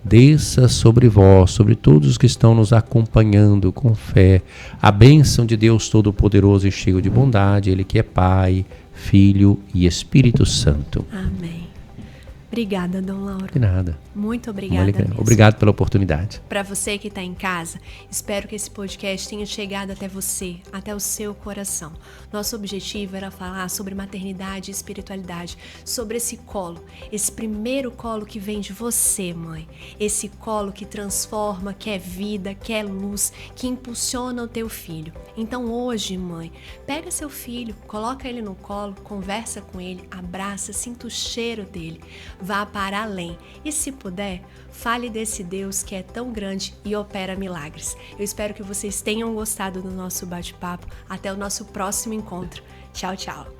desça sobre vós, sobre todos os que estão nos acompanhando com fé, a bênção de Deus Todo-Poderoso e cheio de bondade, Ele que é Pai, Filho e Espírito Santo. Amém. Obrigada, Dom Lauro. De nada. Muito obrigada mesmo. Obrigado pela oportunidade. Para você que está em casa, espero que esse podcast tenha chegado até você, até o seu coração. Nosso objetivo era falar sobre maternidade e espiritualidade, sobre esse colo, esse primeiro colo que vem de você, mãe. Esse colo que transforma, que é vida, que é luz, que impulsiona o teu filho. Então hoje, mãe, pega seu filho, coloca ele no colo, conversa com ele, abraça, sinta o cheiro dele. Vá para além. E se puder, fale desse Deus que é tão grande e opera milagres. Eu espero que vocês tenham gostado do nosso bate-papo. Até o nosso próximo encontro. Tchau, tchau.